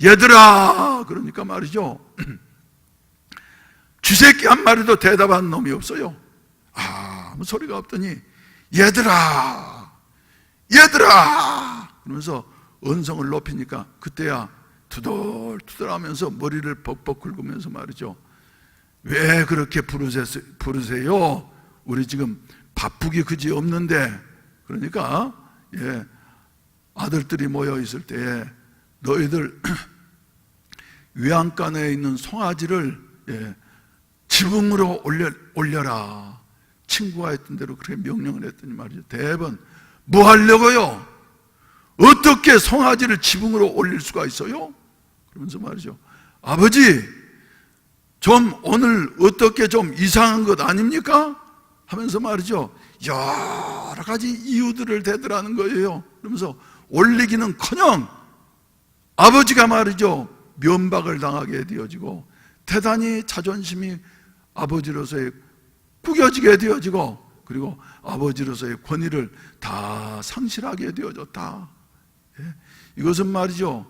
얘들아 그러니까 말이죠, 쥐새끼 한 마리도 대답하는 놈이 없어요. 아무 소리가 없더니 얘들아 그러면서 언성을 높이니까 그때야 투덜투덜하면서 머리를 벅벅 긁으면서 말이죠, 왜 그렇게 부르세요? 우리 지금 바쁘기 그지 없는데. 그러니까 아들들이 모여 있을 때에 너희들 외양간에 있는 송아지를 지붕으로 올려라. 친구가 했던 대로 그렇게 명령을 했더니 말이죠, 대번 뭐 하려고요? 어떻게 송아지를 지붕으로 올릴 수가 있어요? 그러면서 말이죠, 아버지 좀 오늘 어떻게 좀 이상한 것 아닙니까? 하면서 말이죠, 여러 가지 이유들을 대더라는 거예요. 그러면서 올리기는커녕 아버지가 말이죠, 면박을 당하게 되어지고 대단히 자존심이 아버지로서의 구겨지게 되어지고, 그리고 아버지로서의 권위를 다 상실하게 되어졌다. 이것은 말이죠,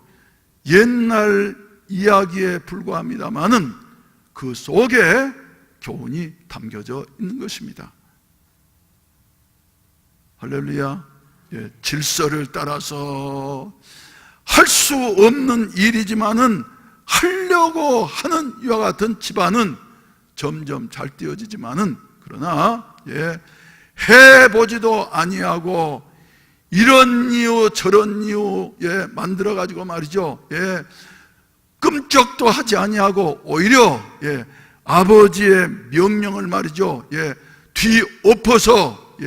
옛날 이야기에 불과합니다마는 그 속에 교훈이 담겨져 있는 것입니다. 할렐루야. 질서를 따라서 할 수 없는 일이지만은 하려고 하는 이와 같은 집안은 점점 잘 띄어지지만은, 그러나 해보지도 아니하고 이런 이유 저런 이유 만들어 가지고 말이죠, 끔찍도 하지 아니하고 오히려 아버지의 명령을 말이죠, 뒤엎어서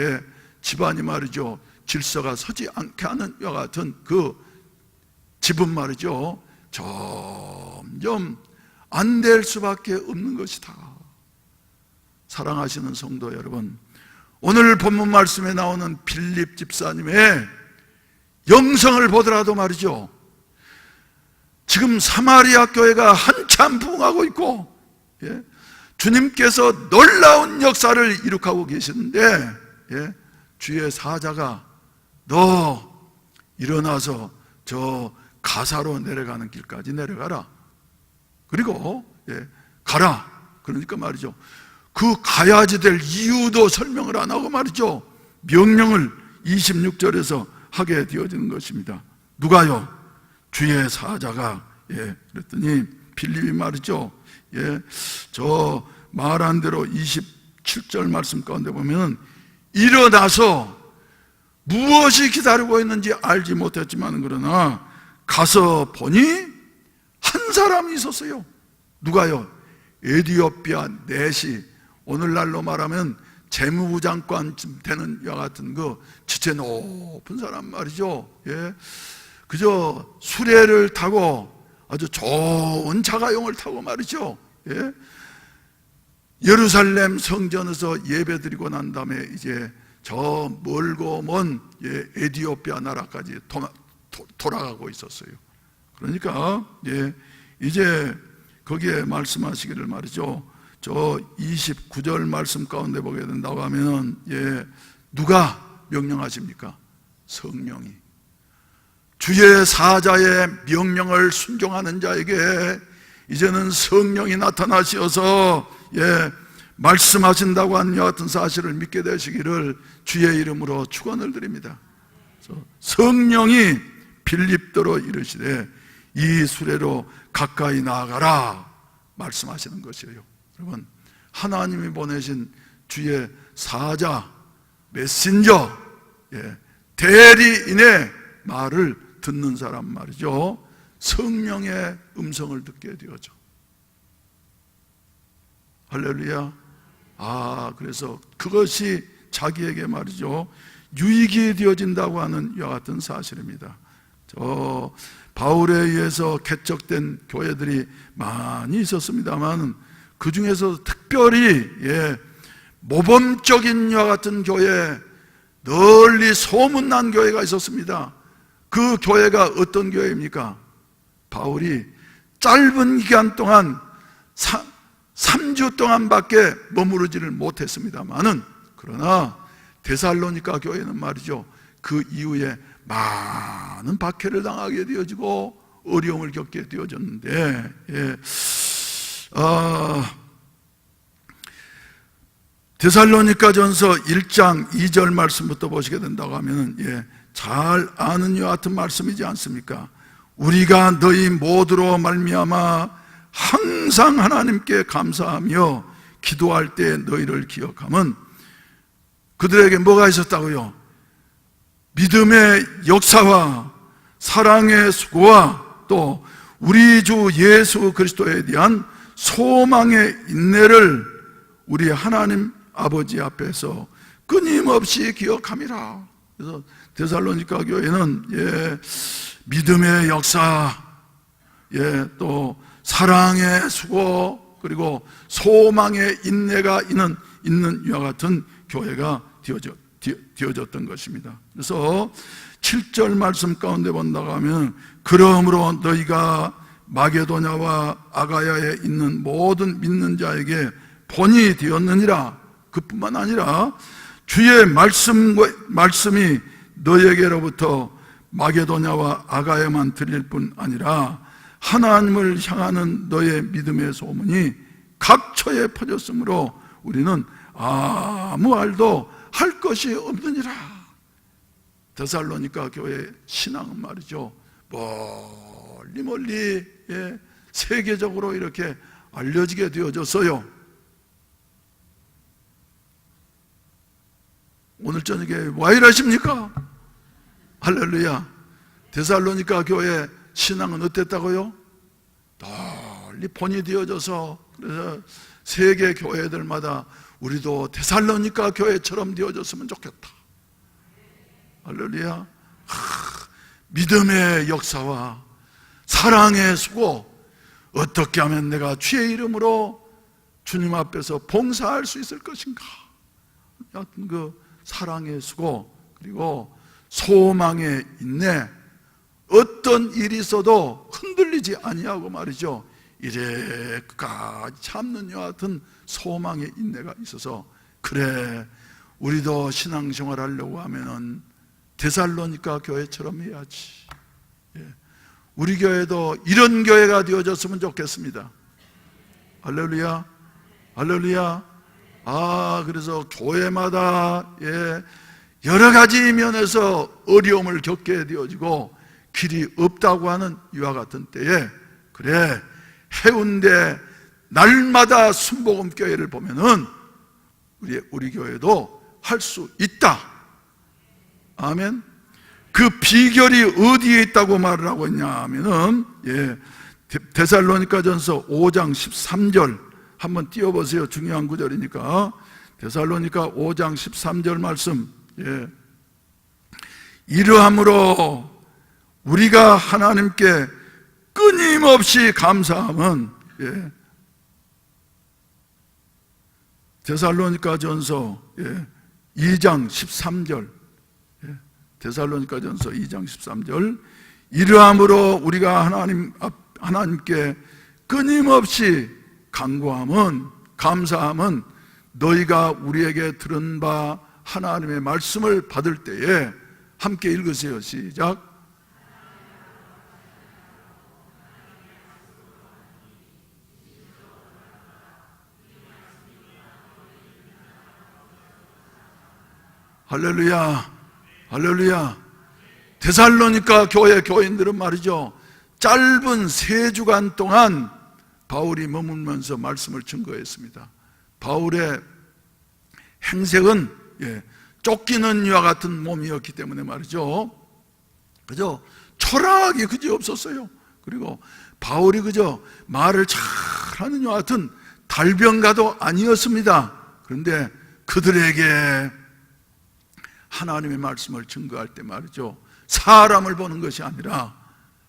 집안이 말이죠, 질서가 서지 않게 하는 이와 같은 그 집은 말이죠, 점점 안 될 수밖에 없는 것이다. 사랑하시는 성도 여러분, 오늘 본문 말씀에 나오는 빌립 집사님의 영성을 보더라도 말이죠, 지금 사마리아 교회가 한참 부흥하고 있고 주님께서 놀라운 역사를 이룩하고 계시는데 주의 사자가 너 일어나서 저 가사로 내려가는 길까지 내려가라. 그리고 가라. 그러니까 말이죠, 그 가야지 될 이유도 설명을 안 하고 말이죠, 명령을 26절에서 하게 되어지는 것입니다. 누가요? 주의 사자가. 그랬더니 빌립이 말이죠, 저 말한 대로 27절 말씀 가운데 보면 일어나서 무엇이 기다리고 있는지 알지 못했지만 그러나 가서 보니 한 사람이 있었어요. 누가요? 에디오피아 넷이, 오늘날로 말하면 재무부장관쯤 되는 이와 같은 그 지체 높은 사람 말이죠. 그저 수레를 타고 아주 좋은 자가용을 타고 말이죠, 예루살렘 성전에서 예배드리고 난 다음에 이제 저 멀고 먼 에디오피아 나라까지 돌아가고 있었어요. 그러니까 이제 거기에 말씀하시기를 말이죠, 저 29절 말씀 가운데 보게 된다고 하면 누가 명령하십니까? 성령이. 주의 사자의 명령을 순종하는 자에게 이제는 성령이 나타나셔서 말씀하신다고 하는 이와 같은 사실을 믿게 되시기를 주의 이름으로 축원을 드립니다. 성령이 빌립더로 이르시되 이 수레로 가까이 나아가라 말씀하시는 것이에요. 여러분, 하나님이 보내신 주의 사자, 메신저, 대리인의 말을 듣는 사람 말이죠, 성령의 음성을 듣게 되어져. 할렐루야. 그래서 그것이 자기에게 말이죠, 유익이 되어진다고 하는 이와 같은 사실입니다. 바울에 의해서 개척된 교회들이 많이 있었습니다만 그 중에서 특별히 모범적인 이와 같은 교회, 널리 소문난 교회가 있었습니다. 그 교회가 어떤 교회입니까? 바울이 짧은 기간 동안 3주 동안밖에 머무르지를 못했습니다만은, 그러나 데살로니가 교회는 말이죠, 그 이후에 많은 박해를 당하게 되어지고 어려움을 겪게 되어졌는데, 데살로니가전서 1장 2절 말씀부터 보시게 된다고 하면 잘 아는 이와 같은 말씀이지 않습니까? 우리가 너희 모두로 말미암아 항상 하나님께 감사하며 기도할 때 너희를 기억하면, 그들에게 뭐가 있었다고요? 믿음의 역사와 사랑의 수고와 또 우리 주 예수 그리스도에 대한 소망의 인내를 우리 하나님 아버지 앞에서 끊임없이 기억함이라. 그래서 데살로니가 교회는 믿음의 역사, 또 사랑의 수고, 그리고 소망의 인내가 있는 이와 같은 교회가 되어졌던 것입니다. 그래서 7절 말씀 가운데 본다고 하면, 그러므로 너희가 마게도냐와 아가야에 있는 모든 믿는 자에게 본이 되었느니라. 그뿐만 아니라 주의 말씀이 너희에게로부터 마게도냐와 아가야만 들릴 뿐 아니라 하나님을 향하는 너의 믿음의 소문이 각처에 퍼졌으므로 우리는 아무 말도 할 것이 없느니라. 데살로니가 교회 신앙은 말이죠, 멀리 세계적으로 이렇게 알려지게 되어졌어요. 오늘 저녁에 왜 이러십니까? 할렐루야. 데살로니가 교회 신앙은 어땠다고요? 널리 본이 되어져서, 그래서 세계 교회들마다 우리도 데살로니가 교회처럼 되어졌으면 좋겠다. 할렐루야. 믿음의 역사와 사랑의 수고, 어떻게 하면 내가 주의 이름으로 주님 앞에서 봉사할 수 있을 것인가, 여하튼 그 사랑의 수고, 그리고 소망의 인내, 어떤 일이 있어도 흔들리지 아니하고 말이죠, 이래 끝까지 참는 이와 같은 소망의 인내가 있어서, 그래 우리도 신앙생활 하려고 하면은 데살로니가 교회처럼 해야지. 우리 교회도 이런 교회가 되어졌으면 좋겠습니다. 할렐루야. 할렐루야. 그래서 교회마다 여러 가지 면에서 어려움을 겪게 되어지고 길이 없다고 하는 이와 같은 때에, 그래 해운대 날마다 순복음교회를 보면은 우리 교회도 할 수 있다. 아멘. 그 비결이 어디에 있다고 말을 하고 있냐 하면은 데살로니가전서 5장 13절 한번 띄워보세요. 중요한 구절이니까. 데살로니가 5장 13절 말씀. 이러함으로 우리가 하나님께 끊임없이 감사함은, 데살로니가전서 2장 13절, 데살로니가전서 2장 13절, 이러함으로 우리가 하나님께 끊임없이 간구함은, 감사함은 너희가 우리에게 들은 바 하나님의 말씀을 받을 때에, 함께 읽으세요. 시작. 할렐루야. 할렐루야. 데살로니가 교회 교인들은 말이죠, 짧은 3주간 동안 바울이 머물면서 말씀을 증거했습니다. 바울의 행색은 쫓기는 이와 같은 몸이었기 때문에 말이죠, 그죠? 초라하게 그지 없었어요. 그리고 바울이 그저 말을 잘하는 여 같은 달병가도 아니었습니다. 그런데 그들에게 하나님의 말씀을 증거할 때 말이죠, 사람을 보는 것이 아니라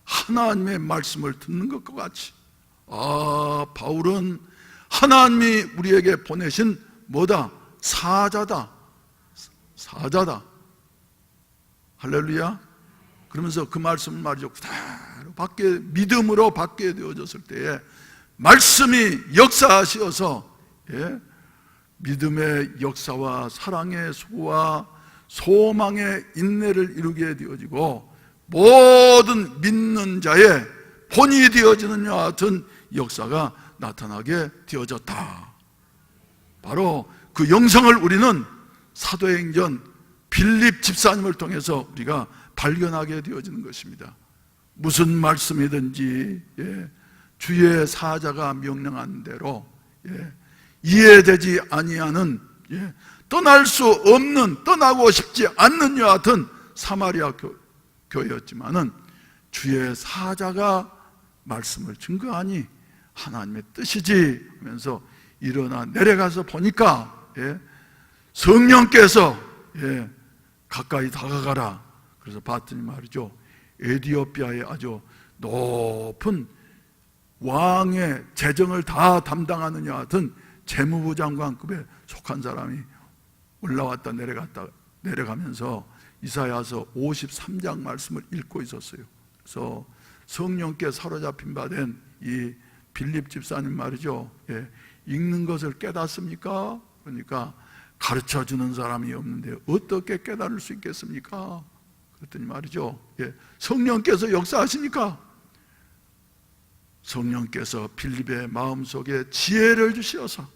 하나님의 말씀을 듣는 것과 같이, 바울은 하나님이 우리에게 보내신 뭐다? 사자다. 할렐루야. 그러면서 그 말씀을 말이죠, 그대로 받게, 믿음으로 받게 되어졌을 때에 말씀이 역사하시어서, 믿음의 역사와 사랑의 수고와 소망의 인내를 이루게 되어지고 모든 믿는 자의 본이 되어지는 여 같은 역사가 나타나게 되어졌다. 바로 그 영성을 우리는 사도행전 빌립 집사님을 통해서 우리가 발견하게 되어지는 것입니다. 무슨 말씀이든지 주의 사자가 명령한 대로 이해되지 아니하는, 떠날 수 없는, 떠나고 싶지 않는 여 같은 사마리아 교회였지만은 주의 사자가 말씀을 증거하니 하나님의 뜻이지 하면서 일어나 내려가서 보니까 성령께서 가까이 다가가라. 그래서 봤더니 말이죠, 에디오피아의 아주 높은 왕의 재정을 다 담당하는 여 같은 재무부 장관급에 속한 사람이 올라왔다 내려가면서 이사야서 53장 말씀을 읽고 있었어요. 그래서 성령께 사로잡힌 바 된 이 빌립 집사님 말이죠, 읽는 것을 깨닫습니까? 그러니까 가르쳐주는 사람이 없는데 어떻게 깨달을 수 있겠습니까? 그랬더니 말이죠, 성령께서 역사하시니까 성령께서 빌립의 마음속에 지혜를 주시어서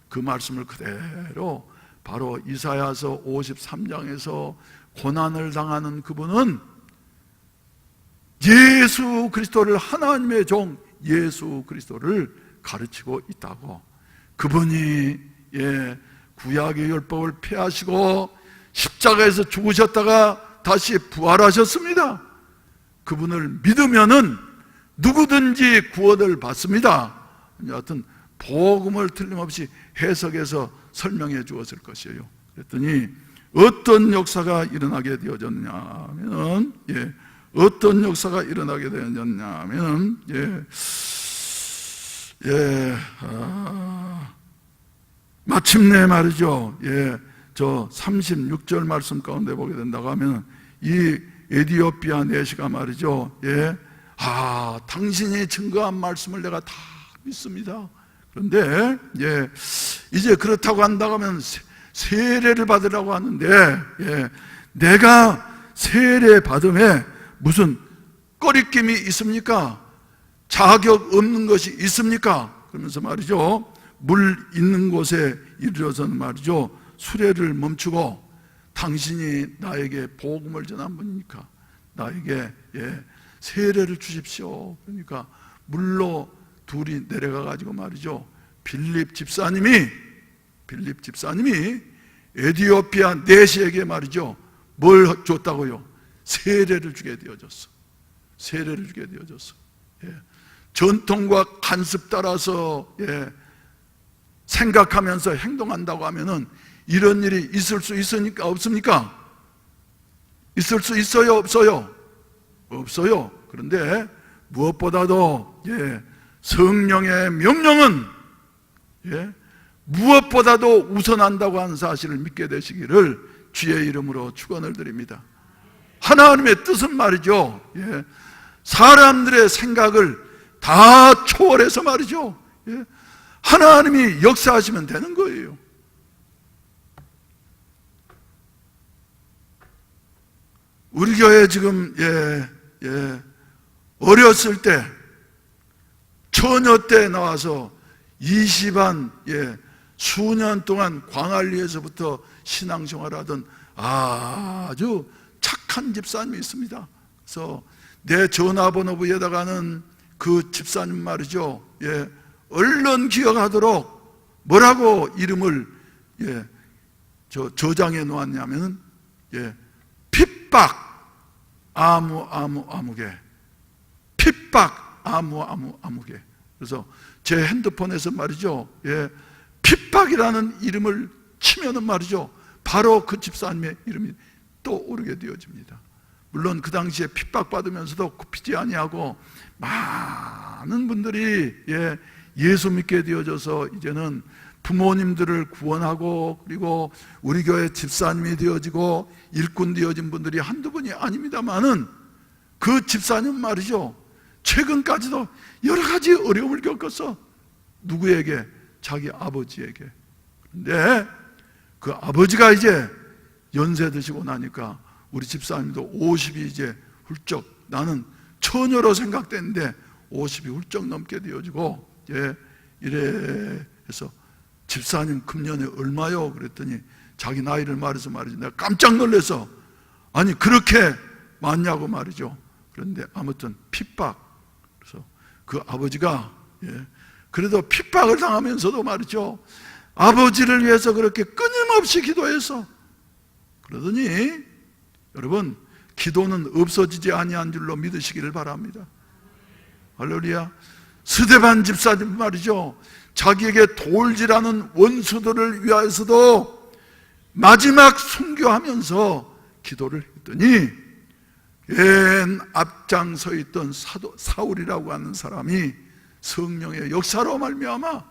그 말씀을 그대로 바로 이사야서 53장에서 고난을 당하는 그분은 예수 그리스도를, 하나님의 종 예수 그리스도를 가르치고 있다고, 그분이 구약의 율법을 폐하시고 십자가에서 죽으셨다가 다시 부활하셨습니다. 그분을 믿으면은 누구든지 구원을 받습니다. 여하튼 복음을 틀림없이 해석해서 설명해 주었을 것이에요. 그랬더니 어떤 역사가 일어나게 되어졌냐면, 어떤 역사가 일어나게 되었냐면, 마침내 말이죠, 저 36절 말씀 가운데 보게 된다고 하면 이 에디오피아 내시가 말이죠, 당신이 증거한 말씀을 내가 다 믿습니다. 그런데 이제 그렇다고 한다고 하면 세례를 받으라고 하는데, 내가 세례 받음에 무슨 꺼리낌이 있습니까? 자격 없는 것이 있습니까? 그러면서 말이죠, 물 있는 곳에 이르러서는 말이죠, 수레를 멈추고 당신이 나에게 복음을 전한 분이니까 나에게 세례를 주십시오. 그러니까 물로 둘이 내려가 가지고 말이죠, 빌립 집사님이 에디오피아 내시에게 말이죠, 뭘 줬다고요? 세례를 주게 되어졌어. 세례를 주게 되어졌어. 전통과 간습 따라서 생각하면서 행동한다고 하면은 이런 일이 있을 수 있으니까 없습니까? 있을 수 있어요, 없어요? 없어요. 그런데 무엇보다도 성령의 명령은 무엇보다도 우선한다고 하는 사실을 믿게 되시기를 주의 이름으로 축원을 드립니다. 하나님의 뜻은 말이죠, 사람들의 생각을 다 초월해서 말이죠, 하나님이 역사하시면 되는 거예요. 우리 교회 지금 어렸을 때, 처녀 때 나와서 20한 수년 동안 광안리에서부터 신앙생활하던 아주 착한 집사님이 있습니다. 그래서 내 전화번호부에다가는 그 집사님 말이죠, 얼른 기억하도록 뭐라고 이름을 저장해 놓았냐면 핍박, 아무개, 핍박 아무개. 그래서 제 핸드폰에서 말이죠, 핍박이라는 이름을 치면은 말이죠, 바로 그 집사님의 이름이 떠오르게 되어집니다. 물론 그 당시에 핍박받으면서도 굽히지 아니하고 많은 분들이 예수 믿게 되어져서 이제는 부모님들을 구원하고, 그리고 우리 교회 집사님이 되어지고 일꾼 되어진 분들이 한두 분이 아닙니다만은, 그 집사님 말이죠, 최근까지도 여러 가지 어려움을 겪었어. 누구에게? 자기 아버지에게. 그런데 그 아버지가 이제 연세 드시고 나니까 우리 집사님도 50이 이제 훌쩍, 나는 처녀로 생각됐는데 50이 훌쩍 넘게 되어지고, 이래 해서 집사님 금년에 얼마요? 그랬더니 자기 나이를 말해서 말이죠. 내가 깜짝 놀라서, 아니 그렇게 많냐고 말이죠. 그런데 아무튼 핍박. 그래서 그 아버지가 그래도 핍박을 당하면서도 말이죠, 아버지를 위해서 그렇게 끊임없이 기도해서, 그러더니 여러분, 기도는 없어지지 아니한 줄로 믿으시기를 바랍니다. 할렐루야. 스데반 집사님 말이죠, 자기에게 돌질하는 원수들을 위하여서도 마지막 순교하면서 기도를 했더니, 맨 앞장서 있던 사울이라고 하는 사람이 성령의 역사로 말미암아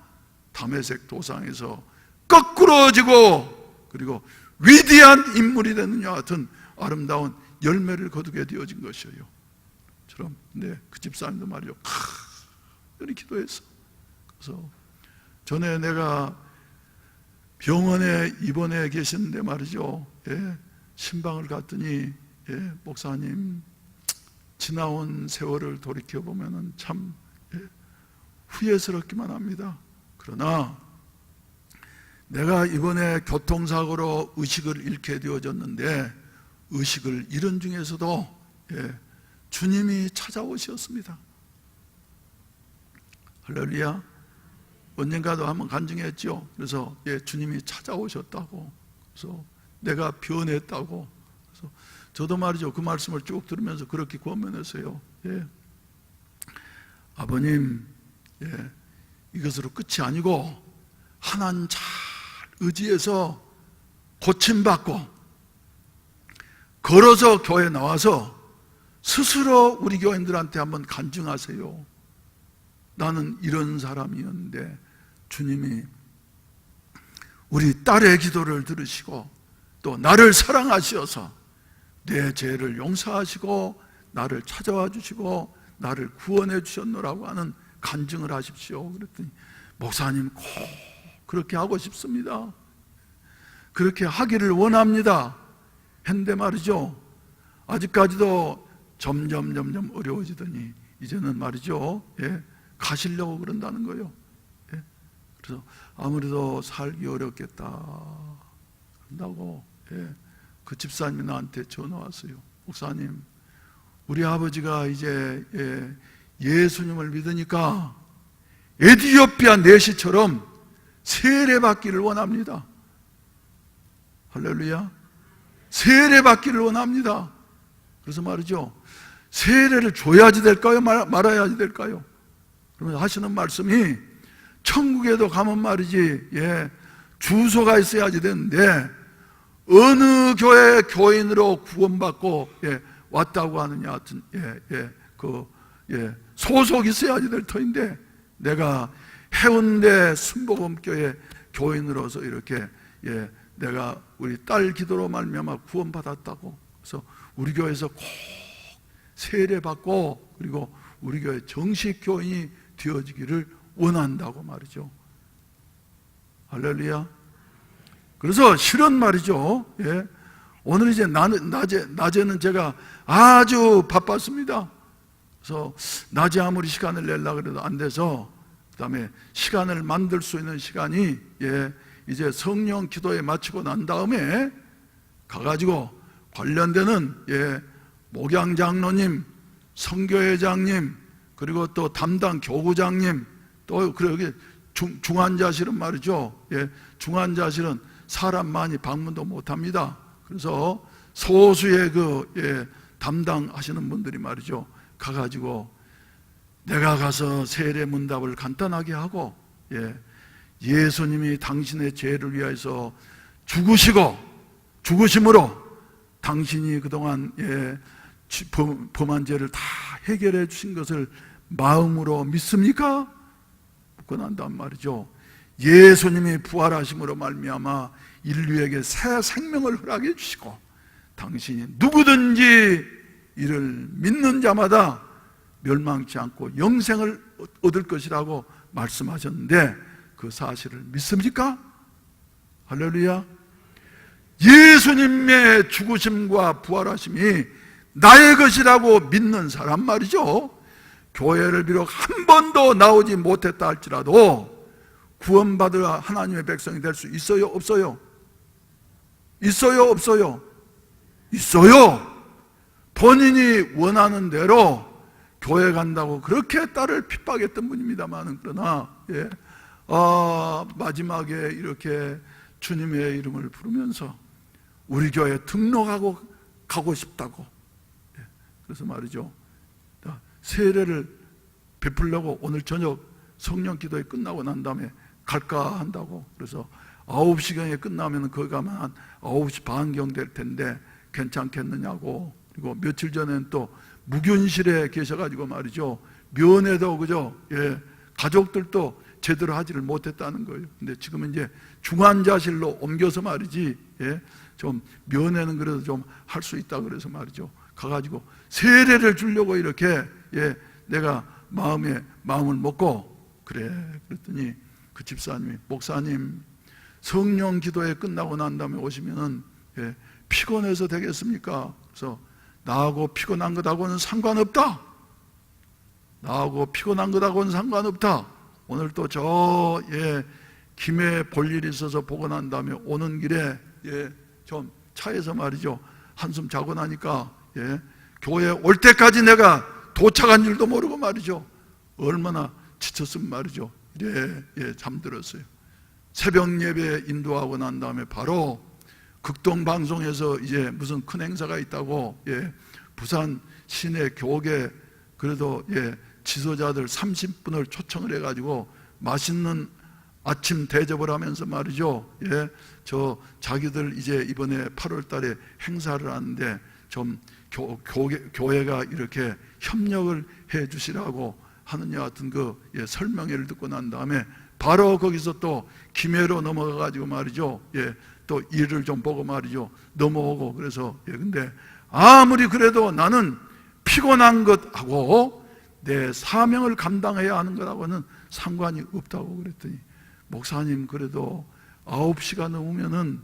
다메섹 도상에서 거꾸러지고, 그리고 위대한 인물이 되는 것 같은 아름다운 열매를 거두게 되어진 것이에요. 처럼. 근데 그 집사님도 말이죠, 그렇게 기도했어. 그래서 전에 내가 병원에 입원해 계시는데 말이죠, 신방을 갔더니, 목사님, 지나온 세월을 돌이켜보면 참 후회스럽기만 합니다. 그러나 내가 이번에 교통사고로 의식을 잃게 되어졌는데, 의식을 잃은 중에서도 주님이 찾아오셨습니다. 할렐루야. 언젠가도 한번 간증했죠. 그래서 주님이 찾아오셨다고, 그래서 내가 변했다고. 그래서 저도 말이죠, 그 말씀을 쭉 들으면서 그렇게 권면했어요. 아버님, 이것으로 끝이 아니고 하나님 잘 의지해서 고침받고 걸어서 교회 나와서 스스로 우리 교인들한테 한번 간증하세요. 나는 이런 사람이었는데 주님이 우리 딸의 기도를 들으시고 또 나를 사랑하셔서 내 죄를 용서하시고 나를 찾아와 주시고 나를 구원해 주셨노라고 하는 간증을 하십시오. 그랬더니 목사님 꼭 그렇게 하고 싶습니다. 그렇게 하기를 원합니다. 했는데 말이죠, 아직까지도 점점 어려워지더니 이제는 말이죠, 가시려고 그런다는 거예요. 그래서 아무래도 살기 어렵겠다 그런다고 그 집사님이 나한테 전화 왔어요. 목사님, 우리 아버지가 이제 예수님을 믿으니까 에티오피아 내시처럼 세례받기를 원합니다. 할렐루야. 세례받기를 원합니다. 그래서 말이죠, 세례를 줘야지 될까요? 말아야지 될까요? 그러면 하시는 말씀이, 천국에도 가면 말이지, 주소가 있어야지 되는데 어느 교회 교인으로 구원받고 왔다고 하느냐 하여튼 소속이 있어야지 될 터인데, 내가 해운대 순복음교회 교인으로서 이렇게 내가 우리 딸 기도로 말미암아 구원받았다고. 그래서 우리 교회에서 꼭 세례받고 그리고 우리 교회 정식 교인이 되어지기를 원한다고 말이죠. 할렐루야. 그래서 실은 말이죠, 오늘 이제 낮에는 제가 아주 바빴습니다. 그래서 낮에 아무리 시간을 내려고 해도 안 돼서, 그 다음에 시간을 만들 수 있는 시간이 이제 성령 기도에 마치고 난 다음에 가가지고 관련되는 목양장로님, 선교회장님, 그리고 또 담당 교구장님, 또 그러게 중환자실은 말이죠, 중환자실은 사람 많이 방문도 못합니다. 그래서 소수의 담당하시는 분들이 말이죠, 가가지고 내가 가서 세례 문답을 간단하게 하고, 예수님이 당신의 죄를 위해서 죽으심으로 당신이 그동안 범한 죄를 다 해결해 주신 것을 마음으로 믿습니까? 묻고 난 다음 말이죠, 예수님이 부활하심으로 말미암아 인류에게 새 생명을 허락해 주시고 당신이 누구든지 이를 믿는 자마다 멸망치 않고 영생을 얻을 것이라고 말씀하셨는데 그 사실을 믿습니까? 할렐루야. 예수님의 죽으심과 부활하심이 나의 것이라고 믿는 사람 말이죠, 교회를 비록 한 번도 나오지 못했다 할지라도 구원받을 하나님의 백성이 될 수 있어요, 없어요? 있어요, 없어요? 있어요. 본인이 원하는 대로 교회 간다고 그렇게 딸을 핍박했던 분입니다만, 그러나 마지막에 이렇게 주님의 이름을 부르면서 우리 교회에 등록하고 가고 싶다고, 그래서 말이죠, 세례를 베풀려고 오늘 저녁 성령 기도회 끝나고 난 다음에 갈까 한다고, 그래서 9시경에 끝나면 거기 가면 한 9시 반경 될 텐데 괜찮겠느냐고. 그리고 며칠 전에는 또 무균실에 계셔가지고 말이죠, 면회도 그죠, 가족들도 제대로 하지를 못했다는 거예요. 근데 지금은 이제 중환자실로 옮겨서 말이지, 좀 면회는 그래도 좀 할 수 있다 그래서 말이죠, 가가지고 세례를 주려고 이렇게 내가 마음을 먹고 그랬더니 그 집사님이, 목사님 성령 기도회 끝나고 난 다음에 오시면은 피곤해서 되겠습니까? 그래서 나하고 피곤한 것하고는 상관없다. 나하고 피곤한 것하고는 상관없다. 오늘 또 김해 볼 일이 있어서 보고 난 다음에 오는 길에 좀 차에서 말이죠, 한숨 자고 나니까 교회 올 때까지 내가 도착한 줄도 모르고 말이죠, 얼마나 지쳤으면 말이죠, 잠들었어요. 새벽 예배 인도하고 난 다음에 바로 극동방송에서 이제 무슨 큰 행사가 있다고, 부산 시내 교계 그래도 지도자들 30분을 초청을 해가지고 맛있는 아침 대접을 하면서 말이죠, 자기들 이제 이번에 8월 달에 행사를 하는데 좀 교회가 이렇게 협력을 해 주시라고 하느냐 하여튼 설명회를 듣고 난 다음에 바로 거기서 또 김해로 넘어가 가지고 말이죠, 또 일을 좀 보고 말이죠, 넘어오고. 그래서 근데 아무리 그래도 나는 피곤한 것하고 내 사명을 감당해야 하는 거라고는 상관이 없다고 그랬더니, 목사님 그래도 9시가 넘으면은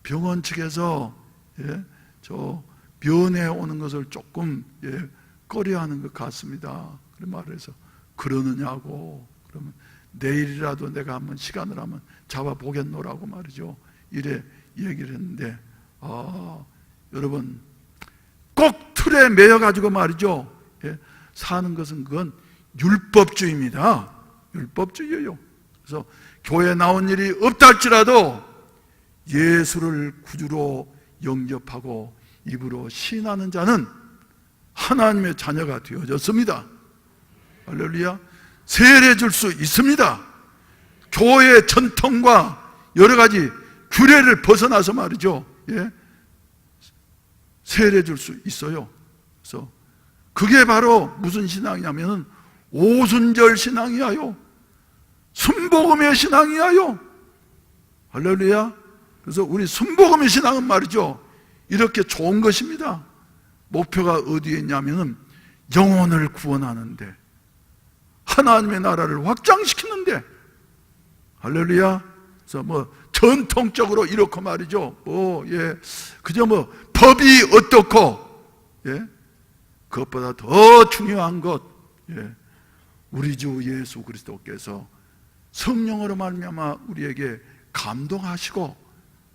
병원 측에서 저 면회 오는 것을 조금 꺼려하는 것 같습니다. 그런 말을 해서, 그러느냐고. 그러면 내일이라도 내가 한번 시간을 한번 잡아보겠노라고 말이죠, 이래 얘기를 했는데, 여러분 꼭 틀에 매여가지고 말이죠, 사는 것은 그건 율법주의입니다. 율법주의예요. 그래서 교회 나온 일이 없다 할지라도 예수를 구주로 영접하고 입으로 시인하는 자는 하나님의 자녀가 되어졌습니다. 할렐루야. 세례 줄 수 있습니다. 교회의 전통과 여러 가지 규례를 벗어나서 말이죠, 세례 줄 수 있어요. 그래서 그게 바로 무슨 신앙이냐면 오순절 신앙이야요, 순복음의 신앙이야요. 할렐루야. 그래서 우리 순복음의 신앙은 말이죠, 이렇게 좋은 것입니다. 목표가 어디에 있냐면은 영혼을 구원하는데, 하나님의 나라를 확장시키는데. 할렐루야. 그래서 전통적으로 이렇게 말이죠, 그저 법이 어떻고, 그것보다 더 중요한 것, 우리 주 예수 그리스도께서 성령으로 말미암아 우리에게 감동하시고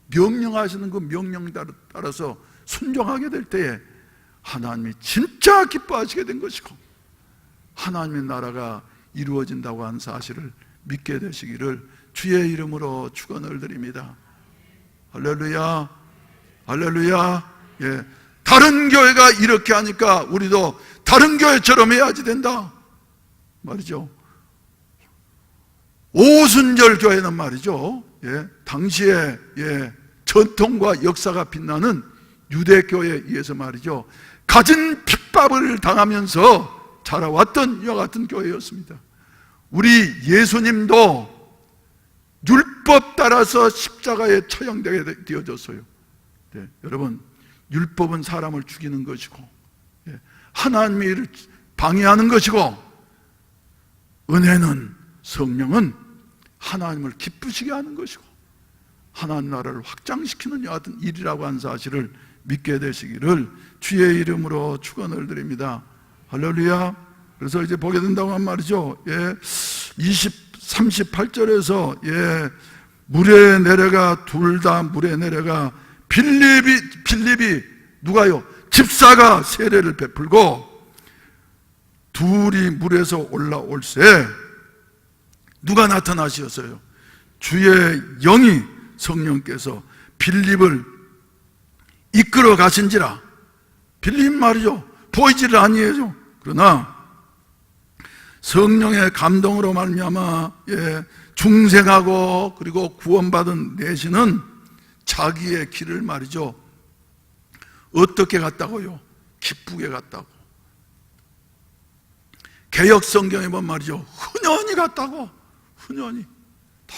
명령하시는 그 명령 따라서 순종하게 될 때에 하나님이 진짜 기뻐하시게 된 것이고 하나님의 나라가 이루어진다고 하는 사실을 믿게 되시기를 주의 이름으로 축원을 드립니다. 할렐루야. 할렐루야. 다른 교회가 이렇게 하니까 우리도 다른 교회처럼 해야지 된다 말이죠. 오순절 교회는 말이죠, 당시에 전통과 역사가 빛나는 유대교회에 의해서 말이죠, 갖은 핍박을 당하면서 자라왔던 이와 같은 교회였습니다. 우리 예수님도 율법 따라서 십자가에 처형되게 되어졌어요. 여러분, 율법은 사람을 죽이는 것이고 하나님의 일을 방해하는 것이고, 은혜는, 성령은 하나님을 기쁘시게 하는 것이고 하나님 나라를 확장시키는 여하튼 일이라고 하는 사실을 믿게 되시기를 주의 이름으로 축원을 드립니다. 할렐루야. 그래서 이제 보게 된다고 한 말이죠. 38절에서 물에 내려가, 둘 다 물에 내려가, 빌립이 누가요? 집사가 세례를 베풀고 둘이 물에서 올라올새 누가 나타나시었어요? 주의 영이, 성령께서 빌립을 이끌어 가신지라. 빌립 말이죠, 보이지를 아니해요. 그러나 성령의 감동으로 말미암아 중생하고 그리고 구원받은 내시는 자기의 길을 말이죠, 어떻게 갔다고요? 기쁘게 갔다고. 개역 성경에 보면 말이죠, 흔연히 갔다고. 흔연히 더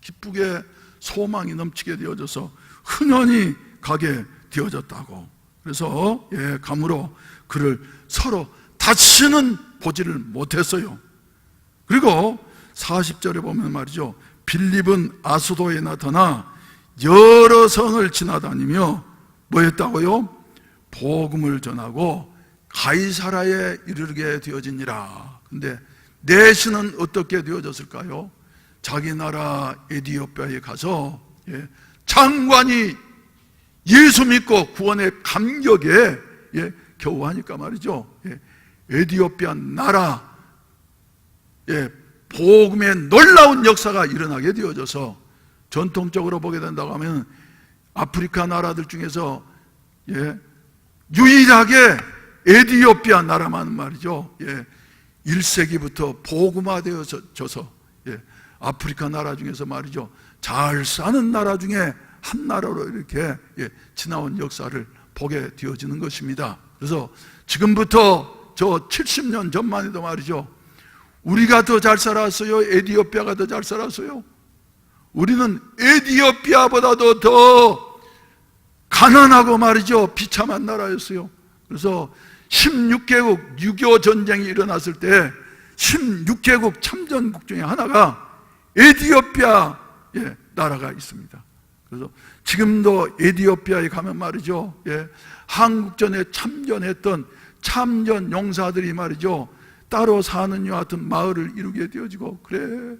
기쁘게 소망이 넘치게 되어져서 흔연히 가게 되어졌다고. 그래서 감으로 그를 서로 다시는 보지를 못했어요. 그리고 40절에 보면 말이죠, 빌립은 아수도에 나타나 여러 성을 지나다니며 뭐 했다고요? 복음을 전하고 가이사라에 이르게 되어지니라. 근데 내시는 어떻게 되어졌을까요? 자기 나라 에디오피아에 가서 장관이 예수 믿고 구원의 감격에 겨우 하니까 말이죠, 에디오피아 나라 복음의 놀라운 역사가 일어나게 되어져서, 전통적으로 보게 된다고 하면 아프리카 나라들 중에서 유일하게 에디오피아 나라만 말이죠, 1세기부터 복음화되어져서 아프리카 나라 중에서 말이죠, 잘 사는 나라 중에 한 나라로 이렇게 지나온 역사를 보게 되어지는 것입니다. 그래서 지금부터 저 70년 전만 해도 말이죠, 우리가 더 잘 살았어요? 에디오피아가 더 잘 살았어요? 우리는 에디오피아보다도 더 가난하고 말이죠, 비참한 나라였어요. 그래서 16개국 6.25 전쟁이 일어났을 때 16개국 참전국 중에 하나가 에디오피아 나라가 있습니다. 그래서 지금도 에디오피아에 가면 말이죠, 한국전에 참전했던 참전 용사들이 말이죠, 따로 사는 여 같은 마을을 이루게 되어지고, 그래,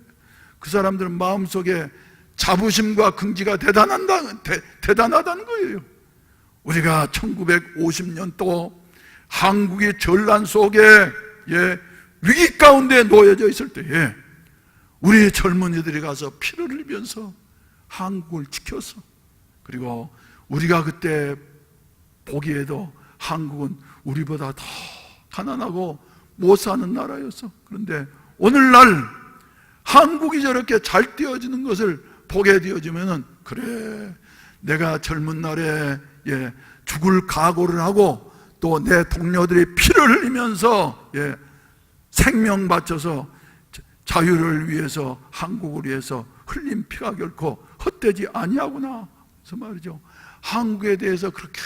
그 사람들은 마음속에 자부심과 긍지가 대단하다는 거예요. 우리가 1950년도 한국의 전란 속에 위기 가운데 놓여져 있을 때에 우리 젊은이들이 가서 피를 흘리면서 한국을 지켰어. 그리고 우리가 그때 보기에도 한국은 우리보다 더 가난하고 못 사는 나라였어. 그런데 오늘날 한국이 저렇게 잘 되어지는 것을 보게 되어지면은, 그래, 내가 젊은 날에 죽을 각오를 하고 또 내 동료들이 피를 흘리면서 생명 바쳐서 자유를 위해서, 한국을 위해서 흘린 피가 결코 헛되지 아니하구나. 그래서 말이죠, 한국에 대해서 그렇게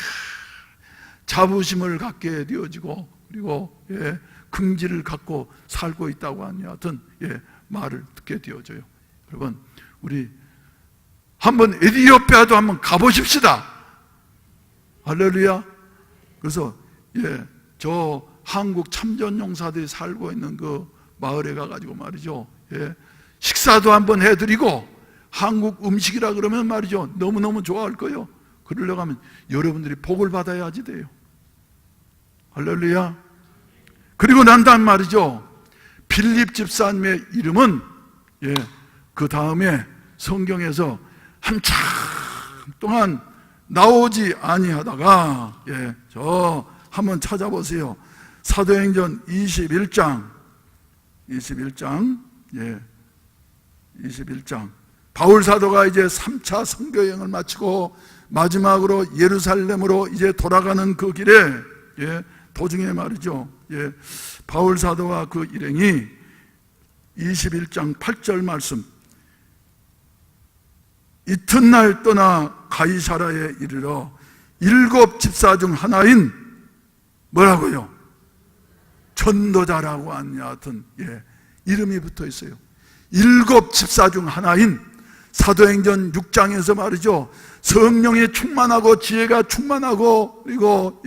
자부심을 갖게 되어지고, 그리고 긍지를 갖고 살고 있다고 하니 하여튼 말을 듣게 되어져요. 여러분, 우리 한번 에디오피아도 한번 가보십시다. 할렐루야. 그래서 저 한국 참전용사들이 살고 있는 그 마을에 가가지고 말이죠, 식사도 한번 해드리고, 한국 음식이라 그러면 말이죠, 너무너무 좋아할 거예요. 그러려고 하면 여러분들이 복을 받아야지 돼요. 할렐루야. 그리고 난 다음 말이죠, 빌립 집사님의 이름은 그 다음에 성경에서 한참 동안 나오지 아니하다가, 저 한번 찾아보세요. 사도행전 21장 21장 바울 사도가 이제 3차 선교 여행을 마치고 마지막으로 예루살렘으로 이제 돌아가는 그 길에, 도중에 말이죠, 바울 사도가 그 일행이 21장 8절 말씀, 이튿날 떠나 가이사라에 이르러 7 집사 중 하나인 뭐라고요? 전도자라고 하냐, 하여튼 이름이 붙어 있어요. 7 집사 중 하나인, 사도행전 6장에서 말이죠, 성령이 충만하고 지혜가 충만하고 그리고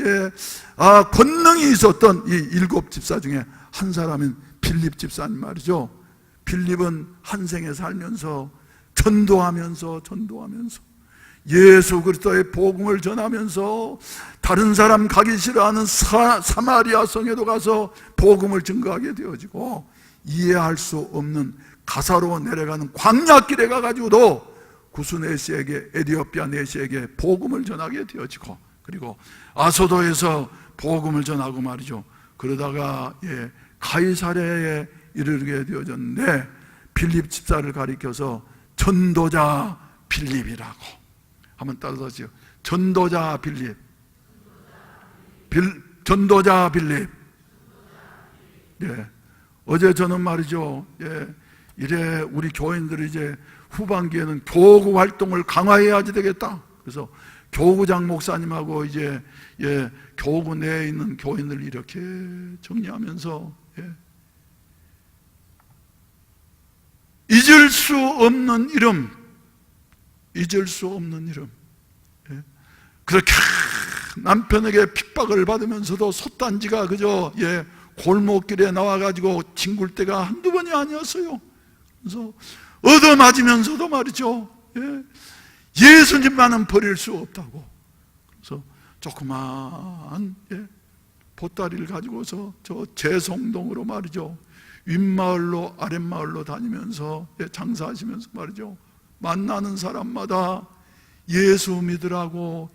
권능이 있었던 이 7 집사 중에 한 사람인 빌립 집사님 말이죠. 빌립은 한 생에 살면서 전도하면서 예수 그리스도의 복음을 전하면서 다른 사람 가기 싫어하는 사마리아 성에도 가서 복음을 증거하게 되어지고, 이해할 수 없는 가사로 내려가는 광야길에 가가지고도 구스 내시에게, 에디오피아 내시에게 복음을 전하게 되어지고, 그리고 아소도에서 복음을 전하고 말이죠. 그러다가 가이사랴에 이르게 되어졌는데, 빌립 집사를 가리켜서 전도자 빌립이라고 한번 따라하시죠. 전도자 빌립. 전도자 빌립. 어제 저는 말이죠, 이래 우리 교인들이 이제 후반기에는 교구 활동을 강화해야지 되겠다. 그래서 교구장 목사님하고 이제 교구 내에 있는 교인들 이렇게 정리하면서 잊을 수 없는 이름, 그렇게 남편에게 핍박을 받으면서도 솥단지가 그저 골목길에 나와가지고 뒹굴 때가 한두 번이 아니었어요. 그래서 얻어맞으면서도 말이죠, 예수님만은 버릴 수 없다고. 그래서 조그만 보따리를 가지고서 저 재송동으로 말이죠, 윗마을로 아랫마을로 다니면서 장사하시면서 말이죠, 만나는 사람마다 예수 믿으라고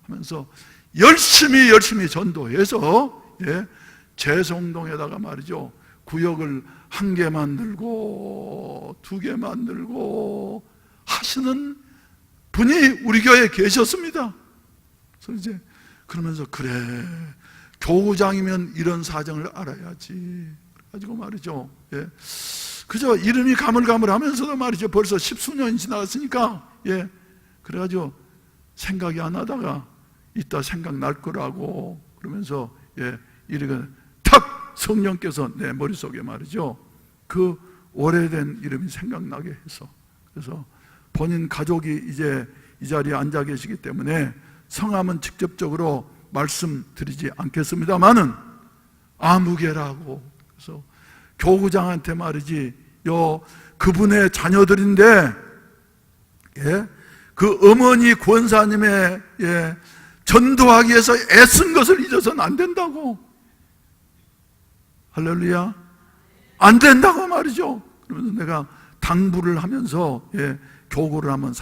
하면서 열심히 전도해서 재송동에다가 말이죠, 구역을 1개 만들고 2개 만들고 하시는 분이 우리 교회에 계셨습니다. 그래서 이제 그러면서 그래, 교구장이면 이런 사정을 알아야지. 그래가지고 말이죠, 그저 이름이 가물가물하면서도 말이죠, 벌써 10수년이 지나갔으니까, 그래가지고 생각이 안 하다가 이따 생각날 거라고 그러면서 이렇게 탁 성령께서 내 머릿속에 말이죠, 그 오래된 이름이 생각나게 해서, 그래서 본인 가족이 이제 이 자리에 앉아 계시기 때문에 성함은 직접적으로 말씀드리지 않겠습니다만은 아무개라고. 그래서 교구장한테 말이지, 그분의 자녀들인데 그 어머니 권사님의 전도하기 위해서 애쓴 것을 잊어서는 안 된다고. 할렐루야. 안 된다고 말이죠. 그러면서 내가 당부를 하면서 교구를 한번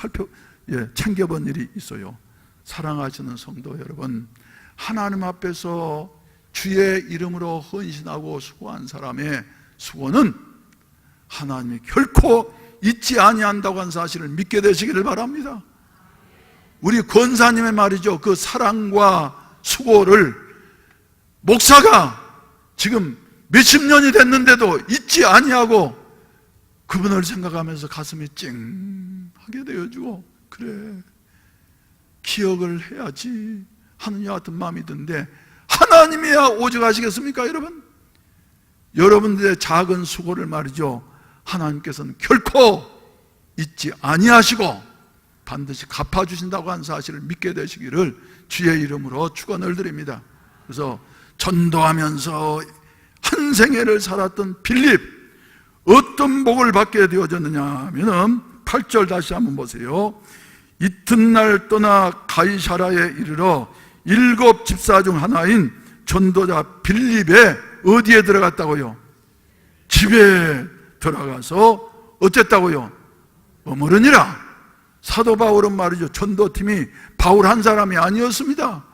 챙겨본 일이 있어요. 사랑하시는 성도 여러분, 하나님 앞에서 주의 이름으로 헌신하고 수고한 사람의 수고는 하나님이 결코 잊지 아니한다고 하는 사실을 믿게 되시기를 바랍니다. 우리 권사님의 말이죠, 그 사랑과 수고를 목사가 지금 몇십 년이 됐는데도 잊지 아니하고 그분을 생각하면서 가슴이 찡하게 되어지고, 그래, 기억을 해야지 하는 여 같은 마음이 드는데, 하나님이야 오죽하시겠습니까 여러분? 여러분들의 작은 수고를 말이죠, 하나님께서는 결코 잊지 아니하시고 반드시 갚아주신다고 하는 사실을 믿게 되시기를 주의 이름으로 축원을 드립니다. 그래서 전도하면서 한 생애를 살았던 빌립, 어떤 복을 받게 되어졌느냐 하면은 8절 다시 한번 보세요. 이튿날 떠나 가이사라에 이르러 7 집사 중 하나인 전도자 빌립의 어디에 들어갔다고요? 집에 들어가서 어쨌다고요? 머무르니라. 사도 바울은 말이죠, 전도팀이 바울 한 사람이 아니었습니다.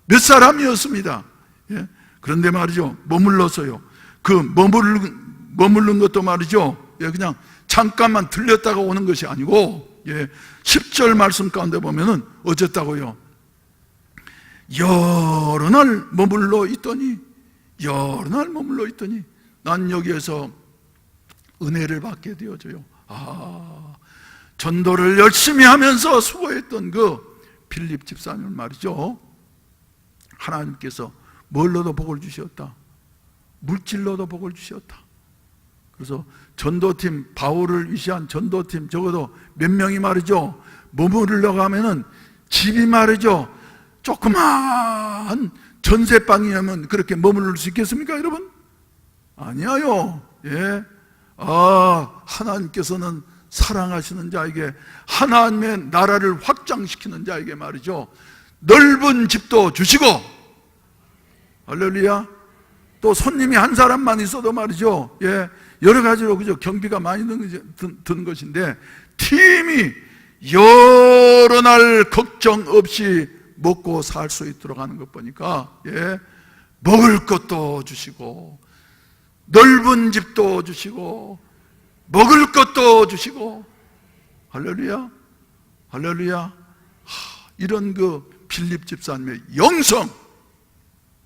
몇 사람이었습니다. 예? 그런데 말이죠, 머물렀어요. 그 머무른 것도 말이죠, 예, 그냥 잠깐만 들렸다가 오는 것이 아니고, 예, 10절 말씀 가운데 보면은 어쨌다고요? 여러 날 머물러 있더니 난 여기에서 은혜를 받게 되어져요. 전도를 열심히 하면서 수고했던 그 빌립 집사님을 말이죠, 하나님께서 뭘로도 복을 주셨다. 물질로도 복을 주셨다. 그래서 전도팀, 바울을 위시한 전도팀 적어도 몇 명이 말이죠, 머무르려고 하면은 집이 말이죠, 조그마한 전세방이면 그렇게 머무를 수 있겠습니까, 여러분? 아니에요. 예. 하나님께서는 사랑하시는 자에게, 하나님의 나라를 확장시키는 자에게 말이죠, 넓은 집도 주시고, 할렐루야. 또 손님이 한 사람만 있어도 말이죠, 예, 여러 가지로 그죠, 경비가 많이 드는 것인데, 팀이 여러 날 걱정 없이 먹고 살 수 있도록 하는 것 보니까, 예, 먹을 것도 주시고 넓은 집도 주시고 먹을 것도 주시고, 할렐루야, 할렐루야. 이런 그 빌립 집사님의 영성,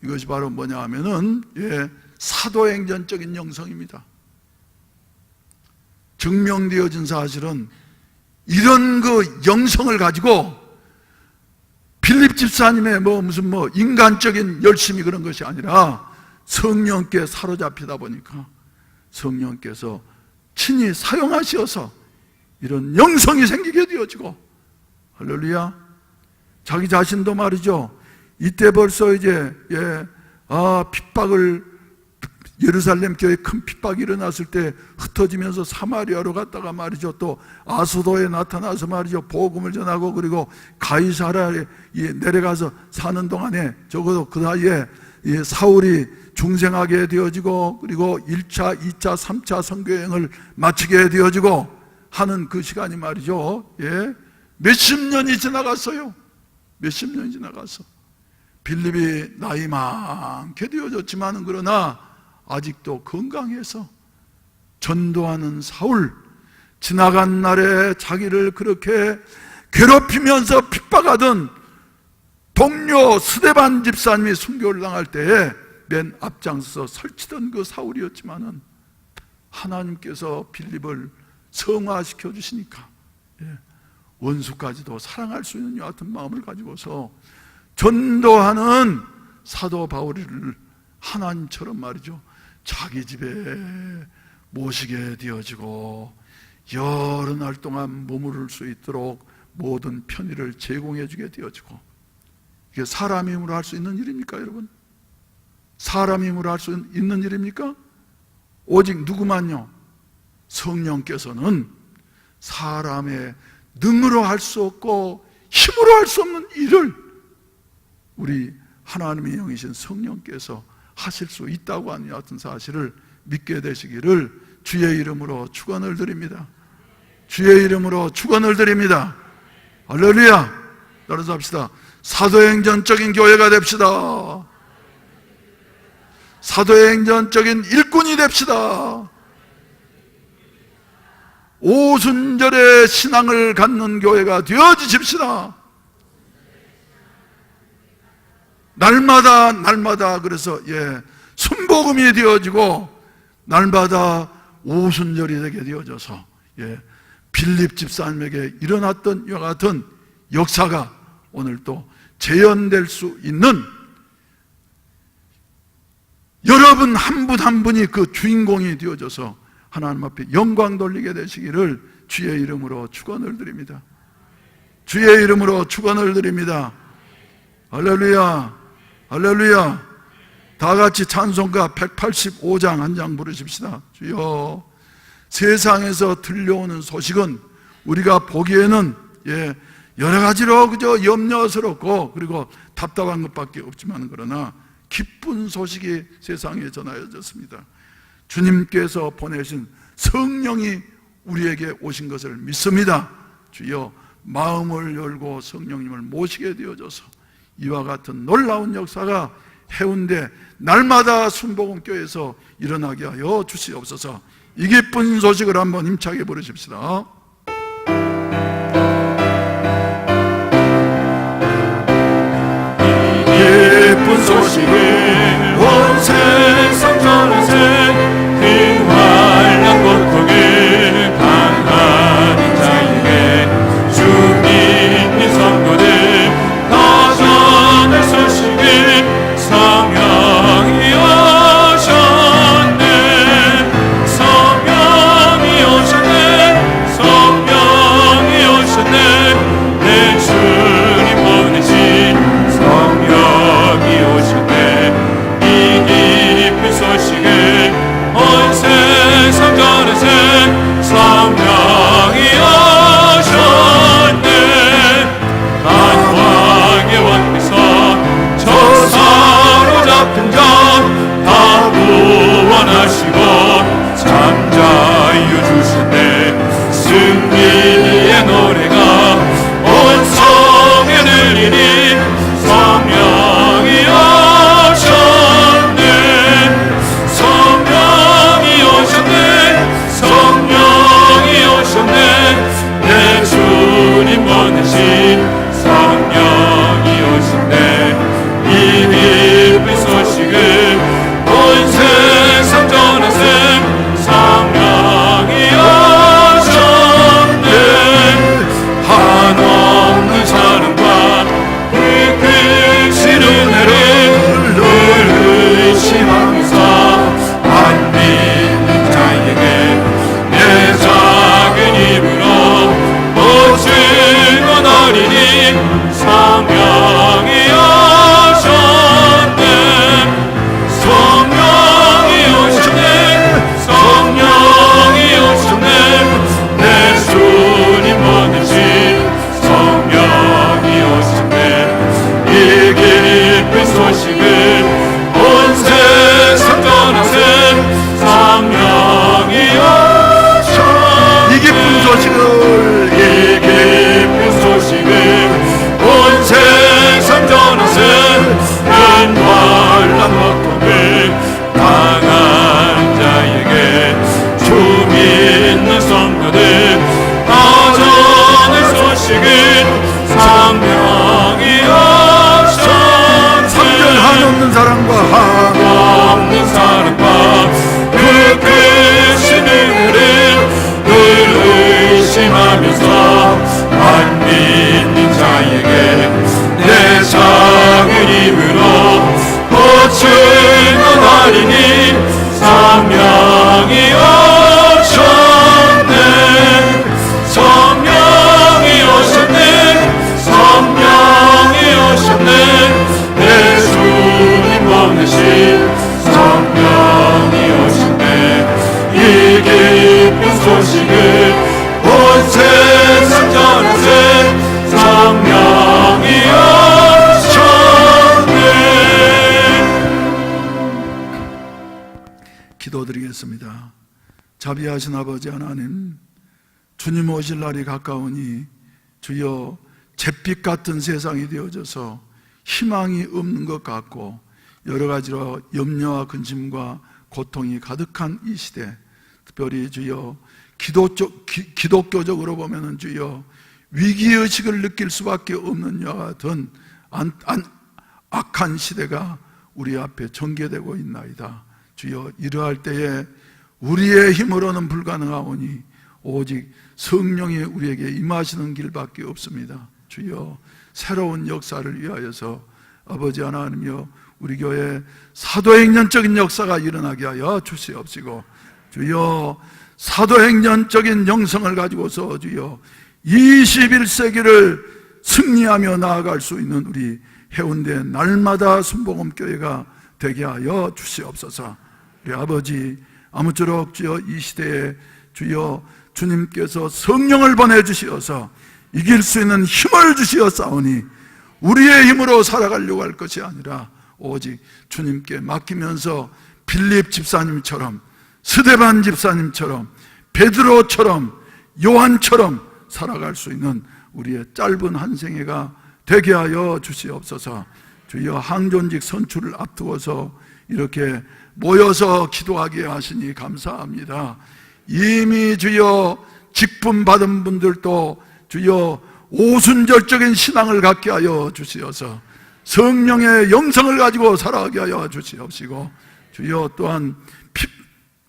이것이 바로 뭐냐 하면은, 예, 사도행전적인 영성입니다. 증명되어진 사실은 이런 그 영성을 가지고 빌립 집사님의 무슨 인간적인 열심이 그런 것이 아니라 성령께 사로잡히다 보니까 성령께서 친히 사용하셔서 이런 영성이 생기게 되어지고, 할렐루야. 자기 자신도 말이죠, 이때 벌써 이제, 예, 핍박을, 예루살렘 교회에 큰 핍박이 일어났을 때 흩어지면서 사마리아로 갔다가 말이죠, 또 아수도에 나타나서 말이죠, 복음을 전하고, 그리고 가이사라에 내려가서 사는 동안에 적어도 그 사이에 사울이 중생하게 되어지고, 그리고 1차, 2차, 3차 선교여행을 마치게 되어지고 하는 그 시간이 말이죠, 예, 몇십 년이 지나갔어요. 몇십 년이 지나갔어. 빌립이 나이 많게 되어졌지만은 그러나 아직도 건강해서 전도하는 사울, 지나간 날에 자기를 그렇게 괴롭히면서 핍박하던 동료 스데반 집사님이 순교를 당할 때에 맨 앞장서서 설치던 그 사울이었지만은 하나님께서 빌립을 성화시켜 주시니까, 예, 원수까지도 사랑할 수 있는 여하튼 마음을 가지고서 전도하는 사도 바울을 하나님처럼 말이죠, 자기 집에 모시게 되어지고 여러 날 동안 머무를 수 있도록 모든 편의를 제공해 주게 되어지고, 이게 사람 힘으로 할 수 있는 일입니까, 여러분? 사람 힘으로 할 수 있는 일입니까? 오직 누구만요? 성령께서는 사람의 능으로 할 수 없고 힘으로 할 수 없는 일을 우리 하나님의 영이신 성령께서 하실 수 있다고 하는 같은 사실을 믿게 되시기를 주의 이름으로 축원을 드립니다. 주의 이름으로 축원을 드립니다. 할렐루야. 따라서 합시다. 사도행전적인 교회가 됩시다. 사도행전적인 일꾼이 됩시다. 오순절의 신앙을 갖는 교회가 되어주십시다. 날마다 그래서, 예, 순복음이 되어지고 날마다 오순절이 되게 되어져서, 예, 빌립 집사님에게 일어났던 이와 같은 역사가 오늘 또 재현될 수 있는, 여러분 한 분 한 분이 그 주인공이 되어져서 하나님 앞에 영광 돌리게 되시기를 주의 이름으로 축원을 드립니다. 주의 이름으로 축원을 드립니다. 할렐루야, 할렐루야. 다 같이 찬송가 185장 한 장 부르십시다. 주여, 세상에서 들려오는 소식은 우리가 보기에는, 예, 여러 가지로 그저 염려스럽고 그리고 답답한 것밖에 없지만, 그러나 기쁜 소식이 세상에 전하여졌습니다. 주님께서 보내신 성령이 우리에게 오신 것을 믿습니다. 주여, 마음을 열고 성령님을 모시게 되어져서 이와 같은 놀라운 역사가 해운대 날마다 순복음교회에서 일어나게 하여 주시옵소서. 이 기쁜 소식을 한번 힘차게 부르십시다. 기쁜 소식을 온 세상 전하세 그 환난 고통을 당하는 자에게 주 믿는 성도들 다 전할 소식을 성령이 오셨네 성령이 오셨네 성령이 오셨네 내 주님 보내신 성령이 오셨네 이 기쁜 소식을 온 세상 전하세 성령이 오셨네 만왕의 왕께서 저 사로잡힌 자 다 구원하시고 잠자유 주신네 승리의 노래가 온 성에 들리니 성령이 오셨네 성령이 오셨네 성령이 오셨네 내 주님 보내신 성령이 오셨네 이 기쁜 소식을 온 세상 전하세 성령이 오셨네 한없는 사랑과 그 크신 은혜를 늘 의심하면서 안 믿는 자에게 내 작은 입으로 모든 건 어리니 성령이 오셨네 성령이 오셨네 성령이 오셨네 내 주님 보내신 성령이 오셨네 이 기쁜 소식을 온 세상 전하세 성령이 오셨네 이 기쁜 소식을 이 기쁜 소식을 온 세상 전하세 큰 환난 고통을 당한 자에게 주 믿는 성도들 다 전할 소식을 성령이 오셨네 3절 한없는 사랑과 없는 사랑과 그 크신 은혜를 늘 의심하면서 안 믿는 자에게 내 작은 입으로 고친 것 아니니 성령이 오셨네 성령이 오셨네 성령이 오셨네 내 주님 보내신 성령이 오셨네 이 기쁜 소식을 온 세상 전하세 성령이 오셨네 기도드리겠습니다. 자비하신 아버지 하나님, 주님 오실 날이 가까우니 주여 잿빛 같은 세상이 되어져서 희망이 없는 것 같고 여러 가지로 염려와 근심과 고통이 가득한 이 시대, 특별히 주여 기독교적으로 보면은 주여 위기의식을 느낄 수밖에 없는 이와 같은 악한 시대가 우리 앞에 전개되고 있나이다. 주여 이러할 때에 우리의 힘으로는 불가능하오니 오직 성령이 우리에게 임하시는 길밖에 없습니다. 주여 새로운 역사를 위하여서 아버지 하나님이여 우리 교회 사도행전적인 역사가 일어나게 하여 주시옵시고 주여 사도행전적인 영성을 가지고서 주여 21세기를 승리하며 나아갈 수 있는 우리 해운대 날마다 순복음교회가 되게 하여 주시옵소서. 우리 아버지 아무쪼록 주여 이 시대에 주여 주님께서 성령을 보내주시어서 이길 수 있는 힘을 주시었사오니 우리의 힘으로 살아가려고 할 것이 아니라 오직 주님께 맡기면서 빌립 집사님처럼 스데반 집사님처럼 베드로처럼 요한처럼 살아갈 수 있는 우리의 짧은 한 생애가 되게 하여 주시옵소서. 주여, 항존직 선출을 앞두어서 이렇게 모여서 기도하게 하시니 감사합니다. 이미 주여 직분 받은 분들도 주여 오순절적인 신앙을 갖게 하여 주시어서 성령의 영성을 가지고 살아가게 하여 주시옵시고, 주여 또한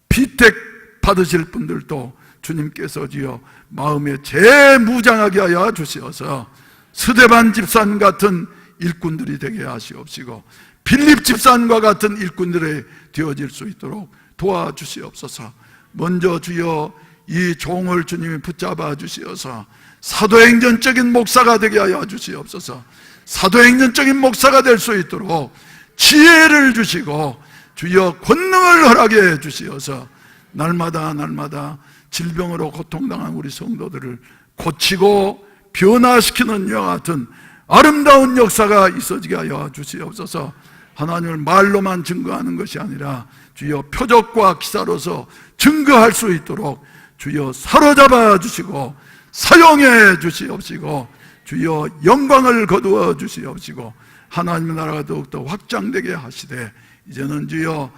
피택 받으실 분들도 주님께서 주여 마음에 재무장하게 하여 주시어서 스데반 집산 같은 일꾼들이 되게 하시옵시고, 빌립 집산과 같은 일꾼들이 되어질 수 있도록 도와주시옵소서. 먼저 주여 이 종을 주님이 붙잡아 주시어서 사도행전적인 목사가 되게 하여 주시옵소서. 사도행전적인 목사가 될 수 있도록 지혜를 주시고 주여 권능을 허락해 주시어서 날마다 질병으로 고통당한 우리 성도들을 고치고 변화시키는 이와 같은 아름다운 역사가 있어지게 하여 주시옵소서. 하나님을 말로만 증거하는 것이 아니라 주여 표적과 기사로서 증거할 수 있도록 주여 사로잡아 주시고 사용해 주시옵시고, 주여 영광을 거두어 주시옵시고, 하나님의 나라가 더욱더 확장되게 하시되 이제는 주여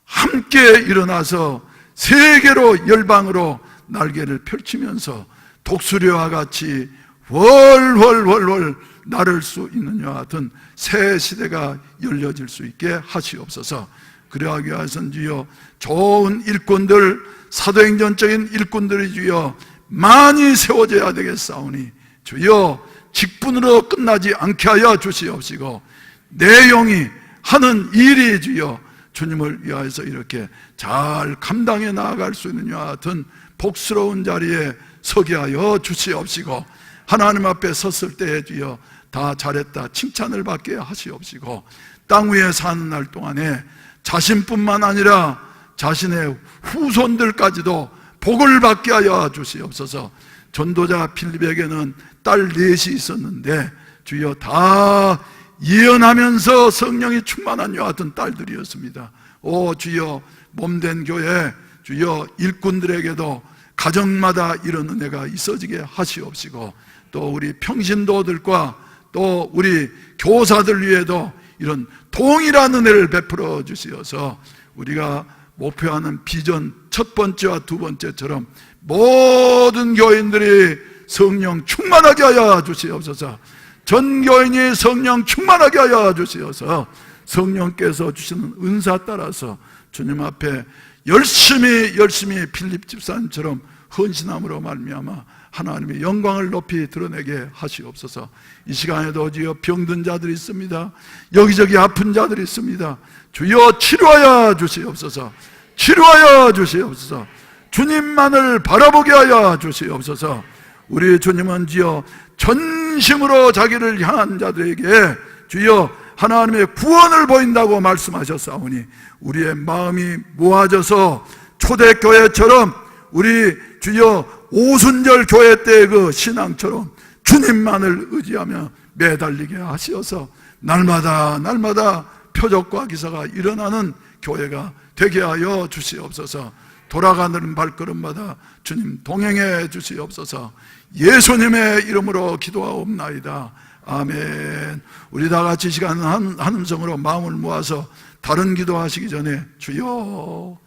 함께 일어나서 세계로 열방으로 날개를 펼치면서 독수리와 같이 월월월월 나를 수 있는 이와 같은 새 시대가 열려질 수 있게 하시옵소서. 그러하기 위해서는 주여 좋은 일꾼들, 사도행전적인 일꾼들이 주여 많이 세워져야 되겠사오니 주여 직분으로 끝나지 않게 하여 주시옵시고, 내용이 하는 일이 주여 주님을 위하여서 이렇게 잘 감당해 나아갈 수 있는 이와 같은 복스러운 자리에 서게 하여 주시옵시고, 하나님 앞에 섰을 때에 주여 다 잘했다 칭찬을 받게 하시옵시고, 땅 위에 사는 날 동안에 자신뿐만 아니라 자신의 후손들까지도 복을 받게 하여 주시옵소서. 전도자 필립에게는 딸 넷이 있었는데 주여 다 예언하면서 성령이 충만한 이와 같은 딸들이었습니다. 오 주여, 몸된 교회 주여 일꾼들에게도 가정마다 이런 은혜가 있어지게 하시옵시고, 또 우리 평신도들과 또 우리 교사들 위에도 이런 동일한 은혜를 베풀어 주시어서 우리가 목표하는 비전 첫 번째와 두 번째처럼 모든 교인들이 성령 충만하게 하여 주시옵소서. 전 교인이 성령 충만하게 하여 주시어서 성령께서 주시는 은사 따라서 주님 앞에 열심히 필립 집사님처럼 헌신함으로 말미암아 하나님의 영광을 높이 드러내게 하시옵소서. 이 시간에도 주여 병든 자들이 있습니다. 여기저기 아픈 자들이 있습니다. 주여 치료하여 주시옵소서. 치료하여 주시옵소서. 주님만을 바라보게 하여 주시옵소서. 우리 주님은 주여 전심으로 자기를 향한 자들에게 주여 하나님의 구원을 보인다고 말씀하셨사오니, 우리의 마음이 모아져서 초대교회처럼 우리 주여 오순절 교회 때의 그 신앙처럼 주님만을 의지하며 매달리게 하시어서 날마다 표적과 기사가 일어나는 교회가 되게 하여 주시옵소서. 돌아가는 발걸음마다 주님 동행해 주시옵소서. 예수님의 이름으로 기도하옵나이다. 아멘. 우리 다 같이 시간 한 음성으로 마음을 모아서 다른 기도하시기 전에 주여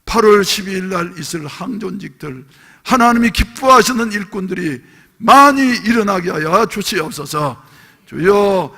8월 12일 날 있을 항존직들, 하나님이 기뻐하시는 일꾼들이 많이 일어나게 하여 주시옵소서. 주여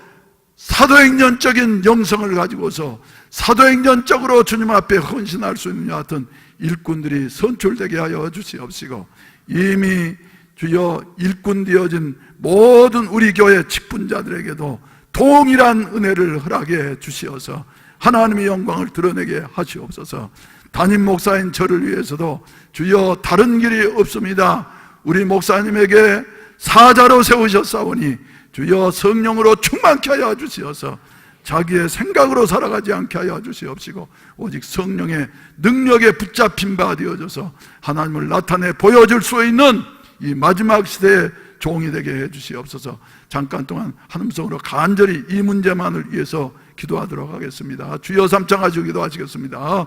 사도행전적인 영성을 가지고서 사도행전적으로 주님 앞에 헌신할 수 있는 같은 일꾼들이 선출되게 하여 주시옵시고, 이미 주여 일꾼 되어진 모든 우리 교회 직분자들에게도 동일한 은혜를 허락해 주시어서 하나님의 영광을 드러내게 하시옵소서. 담임 목사인 저를 위해서도 주여 다른 길이 없습니다. 우리 목사님에게 사자로 세우셨사오니 주여 성령으로 충만케 하여 주시어서 자기의 생각으로 살아가지 않게 하여 주시옵시고, 오직 성령의 능력에 붙잡힌 바 되어져서 하나님을 나타내 보여줄 수 있는 이 마지막 시대의 종이 되게 해 주시옵소서. 잠깐 동안 한 음성으로 간절히 이 문제만을 위해서 기도하도록 하겠습니다. 주여 삼창하시고 기도하시겠습니다.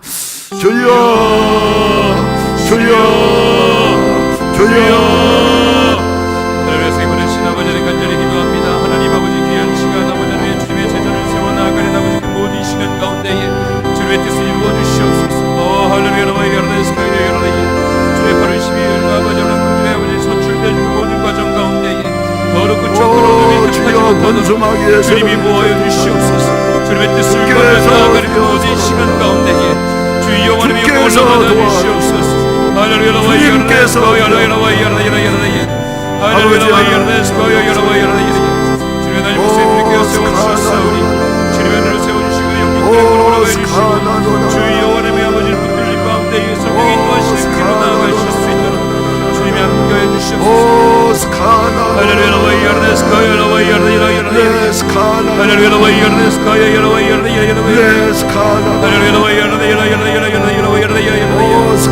주여 주여 주여 못하도록 주님이 모아여 주시옵소서. 주님의 뜻을 구하며 나아가는 그 모든 시간 가운데에 주 영원히 올라가다 주시옵소서. 할렐루야 와이어레스 할렐루야 와이어레스 할렐루야 와이어레스 주님의 날 모습에 우리께 세워주셨사오니 주님의 눈을 세워주시고 영광을 걸어가여 주시고 주 영원의 아버지를 붙들린 가운데에 성령이 인도하시는 길로 나아가실 수 있도록 주님이 함께해 주시옵소서. 할렐루야 와이어레스 할렐루야 와이어레스 할렐루야 와이어레스 할렐루야 와이어레스 오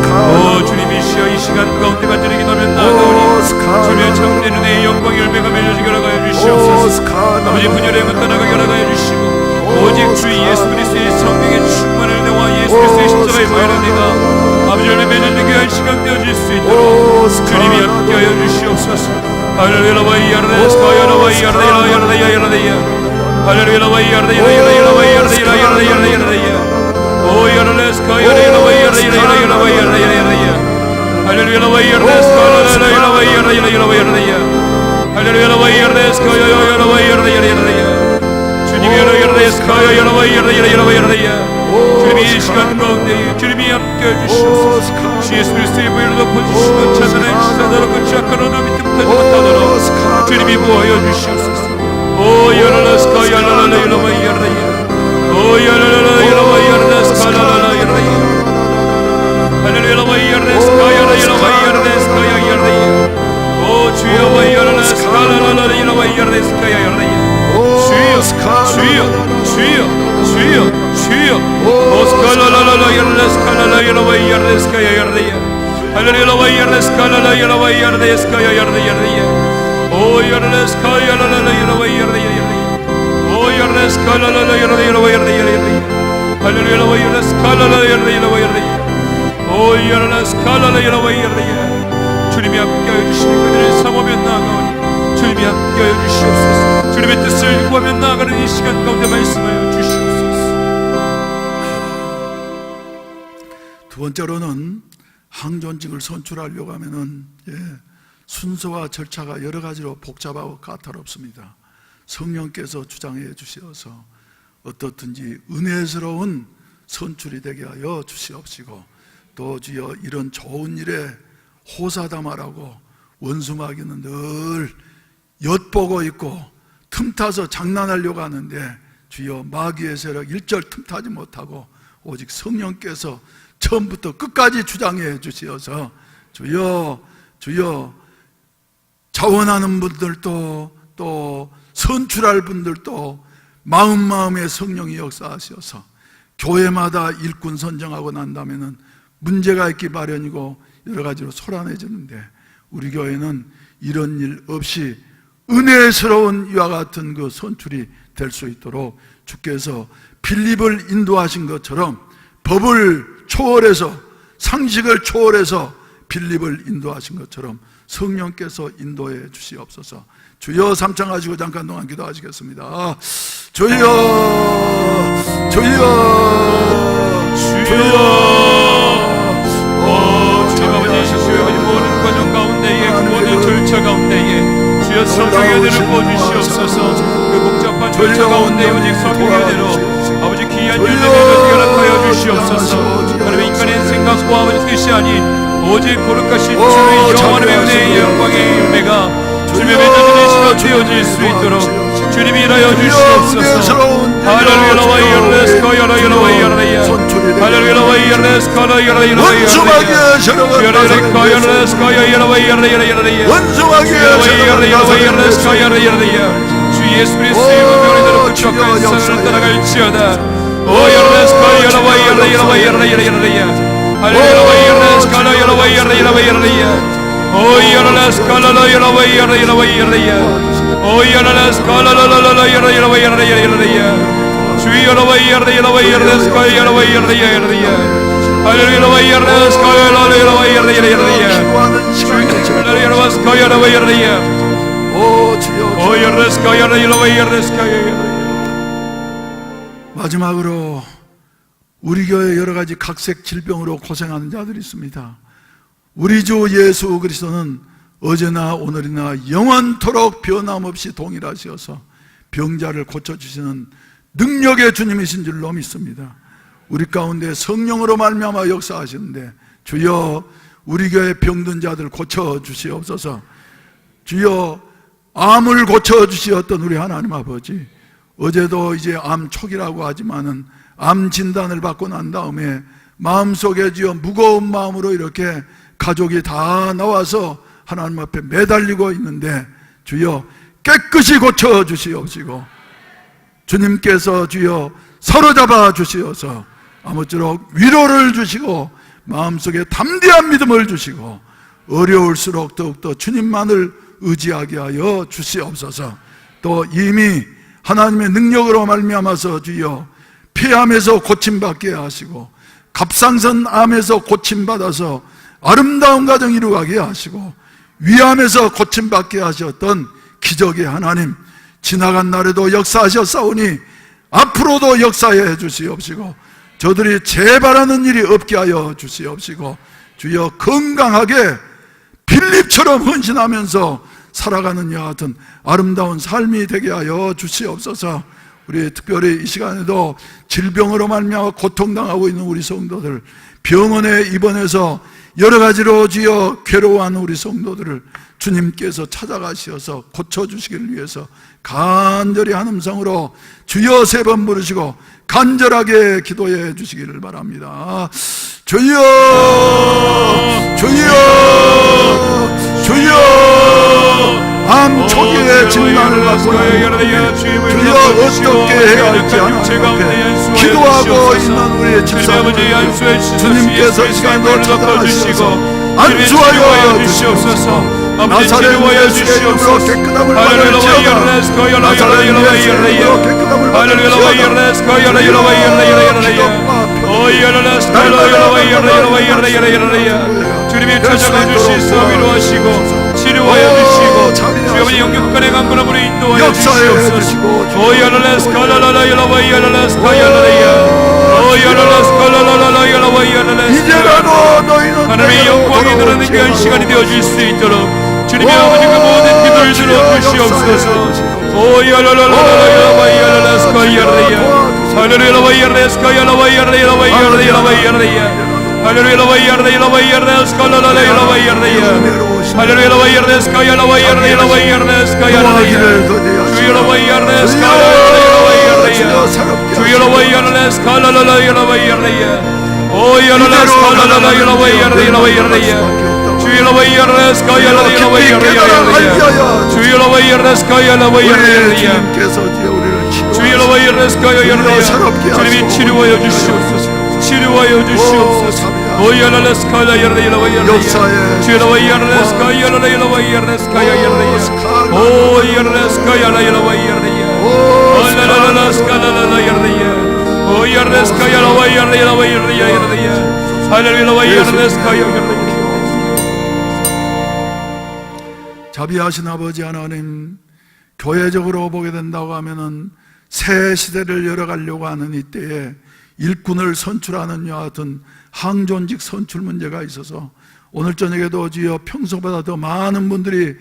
주님이시여 이 시간 가운데 간절히 기도하며 나아가오니 주님의 참된 은혜의 영광 열매가 맺어지게 하여 주시옵소서. 아버지 분열의 영은 떠나가게 하여 주시고 오직 주 예수 그리스도의 성령의 충만한 은혜와 예수 그리스도의 십자가의 보혈의 은혜가 아버지 열매 맺어지게 할 시간 되어질 수 있도록 주님이 함께하여 주시옵소서. 할렐루야 와이어레스 할렐루야 와이어레스 할렐루야 와이어레스 오 여러레스 할렐루야 와이어레스 할렐루야 와이어레스 할렐루야 와이어레스 주님이 여러레스 주님이 이 시간 가운데 주님이 함께해 주시옵소서. 주 예수 그리스도의 보혈로 덮어주시고 찬란한 시사다로 끝이 악한 어둠 밑에 붙지 못하도록 주님이 모아여 주시옵소서. 오 여러레스 할렐루야 와이어레스 오 할렐루야 와이어레스 할렐루야 와이어레스 오 주여 와이어레스 할렐루야 와이어레스 주여 주여 주여 주여 오 스칼라라라야레스 칼라라야라 와이어레스 할렐루야 와이어레스 칼라라야라 와이어레스 오 여레스 칼라라야라 와이어레스 오 여레스 칼라라야라 와이어레스 할렐루야 와이어레스 칼라라야라 와이어레스 오 여레스 칼라라야라 와이어레스 주님이 함께하여 주시는 그들을 사모하며 나아가오니 주님이 함께하여 주시옵소서. 주님의 뜻을 구하며 나아가는 이 시간 가운데 말씀하여 주시옵소서. 두 번째로는 항존직을 선출하려고 하면은 순서와 절차가 여러 가지로 복잡하고 까다롭습니다. 성령께서 주장해 주시어서 어떻든지 은혜스러운 선출이 되게 하여 주시옵시고 또 주여 이런 좋은 일에 호사다마라고 원수마귀는 늘 엿보고 있고 틈타서 장난하려고 하는데 주여 마귀의 세력 일절 틈타지 못하고 오직 성령께서 처음부터 끝까지 주장해 주시어서 주여 주여 자원하는 분들도 또 선출할 분들도 마음마음에 성령이 역사하셔서 교회마다 일꾼 선정하고 난다면은 문제가 있기 마련이고 여러 가지로 소란해졌는데 우리 교회는 이런 일 없이 은혜스러운 이와 같은 그 선출이 될 수 있도록 주께서 빌립을 인도하신 것처럼 법을 초월해서 상식을 초월해서 빌립을 인도하신 것처럼 성령께서 인도해 주시옵소서. 주여 삼창하시고 잠깐 동안 기도하시겠습니다. 주여 주여 주님 아버지 주여 모든 과정 가운데에 그 모든 절차 가운데에 주여 성령의 은혜를 부어주시옵소서. 그 복잡한 절차 가운데 오직 성령의 은혜로 아버지 귀한 열매를 허락하여 주시옵소서. 하나님 인간의 생각과 아버지 뜻이 아닌 오직 거룩하신 주의 영원의 은혜의 영광의 열매가 주님의 맺어지는 시간 되어질 수 있도록 주님이 일하여 주시옵소서. 할렐루야 와이어레스 할렐루야 와이어레스 할렐루야 와이어레스 할렐루야 원수마귀의 주 예수 그리스도의 명령대로 부족한 선을 따라갈지어다. 오 여레스 할렐루야 와이어레스 할렐루야 와이어레스 할렐루야 와이어레스 오 여레스 할렐루야 와이어레스 오 여레스 할렐루야 와이어레스 주여 와이어레스 와이어레스 할렐루야 와이어레스 할렐루야 와이어레스 할렐루야 와이어레스 마지막으로 우리 교회 여러 가지 각색 질병으로 고생하는 자들이 있습니다. 우리 주 예수 그리스도는 어제나 오늘이나 영원토록 변함없이 동일하시어서 병자를 고쳐주시는 능력의 주님이신 줄로 믿습니다. 우리 가운데 성령으로 말미암아 역사하시는데 주여 우리 교회 병든 자들 고쳐주시옵소서. 주여 암을 고쳐주시었던 우리 하나님 아버지, 어제도 이제 암 초기라고 하지만은 암 진단을 받고 난 다음에 마음속에 주여 무거운 마음으로 이렇게 가족이 다 나와서 하나님 앞에 매달리고 있는데 주여 깨끗이 고쳐주시옵시고 주님께서 주여 사로잡아 주시어서 아무쪼록 위로를 주시고 마음속에 담대한 믿음을 주시고 어려울수록 더욱더 주님만을 의지하게 하여 주시옵소서. 또 이미 하나님의 능력으로 말미암아서 주여 폐암에서 고침받게 하시고 갑상선 암에서 고침받아서 아름다운 가정 이루게 하시고 위암에서 고침받게 하셨던 기적의 하나님, 지나간 날에도 역사하셨사오니 앞으로도 역사해 주시옵시고 저들이 재발하는 일이 없게 하여 주시옵시고 주여 건강하게 빌립처럼 헌신하면서 살아가는 이와 같은 아름다운 삶이 되게 하여 주시옵소서. 우리 특별히 이 시간에도 질병으로 말미암아 고통당하고 있는 우리 성도들, 병원에 입원해서 여러 가지로 주여 괴로워하는 우리 성도들을 주님께서 찾아가시어서 고쳐주시기를 위해서 간절히 한 음성으로 주여 3번 부르시고 간절하게 기도해 주시기를 바랍니다. 주여, 주여, 주여. 암 초기에 진단을 받고 주여 어떻게 해야 할지 하나님 기도하고 있는 우리의 집사님 주님께서 이 시간도 찾아가시고 안수하여 주시옵소서. 나사렛 예수의 이름으로 깨끗함을 받을지어다. 나사렛 예수의 이름으로 깨끗함을 받을지어다. 주님이 찾아가 주시소 위로하시고 치료하여 주시고 주님의 영육간의 강건함으로 인도하여 주시옵소서. 오야라레스 칼라라라 열라와 야라레스 카야라라야 오야라레스 칼라라라 열라와 야라레스 이제라도 너희는 하나님의 영광이 드러나는 귀한 시간이 되어질 수 있도록 주님의 아버지 그 모든 기도를 들어주시옵소서. 오야라라라라 열라와 야라레스 카야라라야 할렐루야 야라레스 카야라와 야라라야 야라라야 할렐루야 야라라야 스칼라라야 할렐루야 스카야라야 스카야라야 주여라야 스칼라라야 주여라야 스칼라라야 오야라야 스칼라라야 주여라야 스카야라야 주여라야 스카야라야 주여라야 스카야라야 주님이 치료하여 주시옵소서. 치료하여 주시옵소서. 오야라레스카야 야라야라야 주여라야 야라레스카야 야라레스카야 오야라레스카야 야라야라야 알라라라스카라라야 오야라레스카야 야라야라야 할렐루야 야라레스카야. 자비하신 아버지 하나님, 교회적으로 보게 된다고 하면은 새 시대를 열어가려고 하는 이때에 일꾼을 선출하는 이와 같은 항존직 선출 문제가 있어서 오늘 저녁에도 주여 평소보다 더 많은 분들이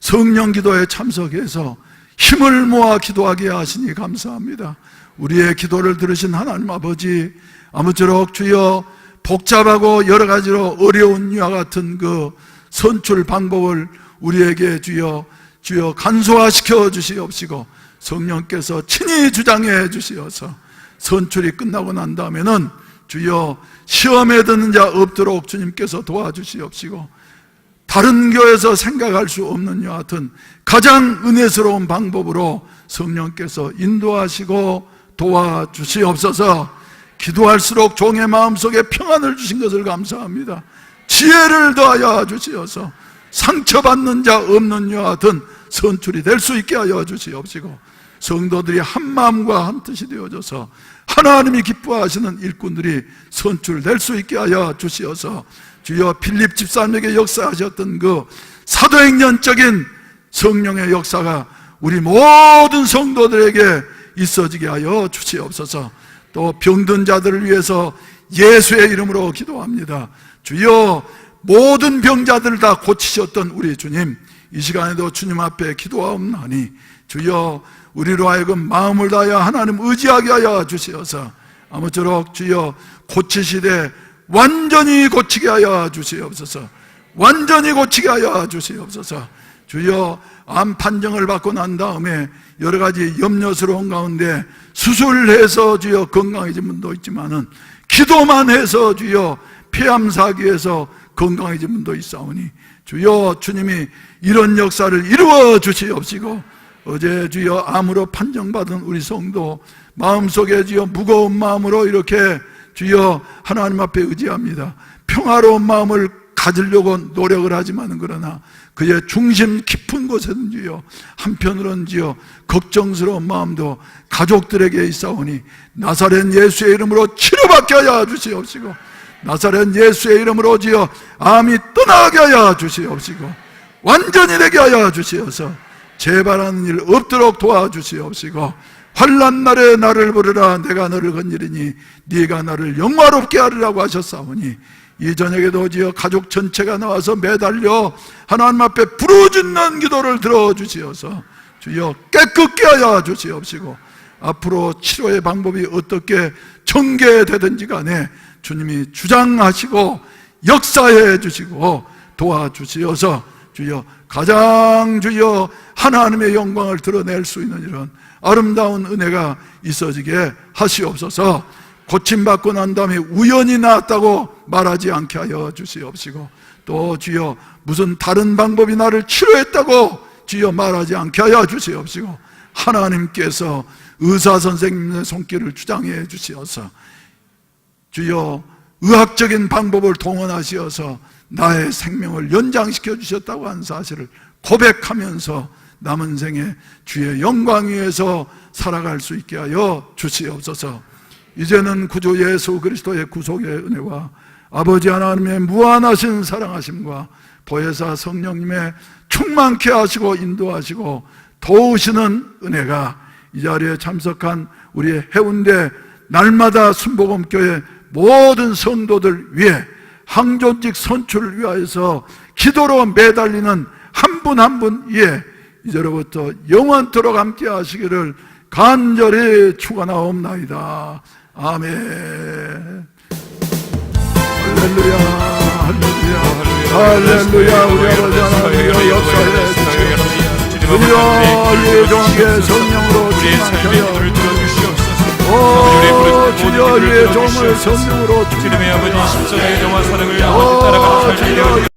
성령 기도에 참석해서 힘을 모아 기도하게 하시니 감사합니다. 우리의 기도를 들으신 하나님 아버지, 아무쪼록 주여 복잡하고 여러 가지로 어려운 이와 같은 그 선출 방법을 우리에게 주여 간소화시켜 주시옵시고 성령께서 친히 주장해 주시어서 선출이 끝나고 난 다음에는 주여 시험에 드는 자 없도록 주님께서 도와주시옵시고 다른 교회에서 생각할 수 없는 이와 같은 가장 은혜스러운 방법으로 성령께서 인도하시고 도와주시옵소서. 기도할수록 종의 마음속에 평안을 주신 것을 감사합니다. 지혜를 더하여 주시어서 상처받는 자 없는 이와 같은 선출이 될 수 있게 하여 주시옵시고 성도들이 한 마음과 한 뜻이 되어져서 하나님이 기뻐하시는 일꾼들이 선출될 수 있게 하여 주시어서 주여 필립 집사님에게 역사하셨던 그 사도행전적인 성령의 역사가 우리 모든 성도들에게 있어지게 하여 주시옵소서. 또 병든 자들을 위해서 예수의 이름으로 기도합니다. 주여 모든 병자들을 다 고치셨던 우리 주님, 이 시간에도 주님 앞에 기도하옵나니 주여 우리로 하여금 마음을 다하여 하나님 의지하게 하여 주시어서 아무쪼록 주여 고치시되 완전히 고치게 하여 주시옵소서. 완전히 고치게 하여 주시옵소서. 주여 암 판정을 받고 난 다음에 여러 가지 염려스러운 가운데 수술해서 주여 건강해진 분도 있지만은 기도만 해서 주여 폐암 사기에서 건강해진 분도 있사오니 주여 주님이 이런 역사를 이루어 주시옵시고 어제 주여 암으로 판정받은 우리 성도 마음속에 주여 무거운 마음으로 이렇게 주여 하나님 앞에 의지합니다. 평화로운 마음을 가지려고 노력을 하지만은 그러나 그의 중심 깊은 곳에는 주여 한편으로는 주여 걱정스러운 마음도 가족들에게 있사오니 나사렛 예수의 이름으로 치료받게 하여 주시옵시고 나사렛 예수의 이름으로 주여 암이 떠나게 하여 주시옵시고 완전히 되게 하여 주시어서 재발하는 일 없도록 도와주시옵시고 환난 날에 나를 부르라 내가 너를 건지리니 네가 나를 영화롭게 하리라고 하셨사오니 이 저녁에도 주여 가족 전체가 나와서 매달려 하나님 앞에 부르짖는 기도를 들어주시어서 주여 깨끗게 하여 주시옵시고 앞으로 치료의 방법이 어떻게 전개되든지 간에 주님이 주장하시고 역사해 주시고 도와주시어서 주여 가장 주여 하나님의 영광을 드러낼 수 있는 이런 아름다운 은혜가 있어지게 하시옵소서. 고침받고 난 다음에 우연히 나았다고 말하지 않게 하여 주시옵시고 또 주여 무슨 다른 방법이 나를 치료했다고 주여 말하지 않게 하여 주시옵시고 하나님께서 의사선생님의 손길을 주장해 주시어서 주여 의학적인 방법을 동원하시어서 나의 생명을 연장시켜 주셨다고 하는 사실을 고백하면서 남은 생에 주의 영광 위에서 살아갈 수 있게 하여 주시옵소서. 이제는 구주 예수 그리스도의 구속의 은혜와 아버지 하나님의 무한하신 사랑하심과 보혜사 성령님의 충만케 하시고 인도하시고 도우시는 은혜가 이 자리에 참석한 우리 해운대 날마다 순복음교회 모든 성도들 위해 항존직 선출을 위하여서 기도로 매달리는 한 분 한 분 위에 이제로부터 영원토록 함께 하시기를 간절히 축원하옵나이다. 아멘. 할렐루야, 할렐루야, 할렐루야. 우리 아버지 하나님의 역사에 주시옵소서. 주여 예정의 성령으로 충만하여 오 주여 예 종을 성령으로 주님의 아버지 십자가의 영화 사랑을 따라가는 삶이 되어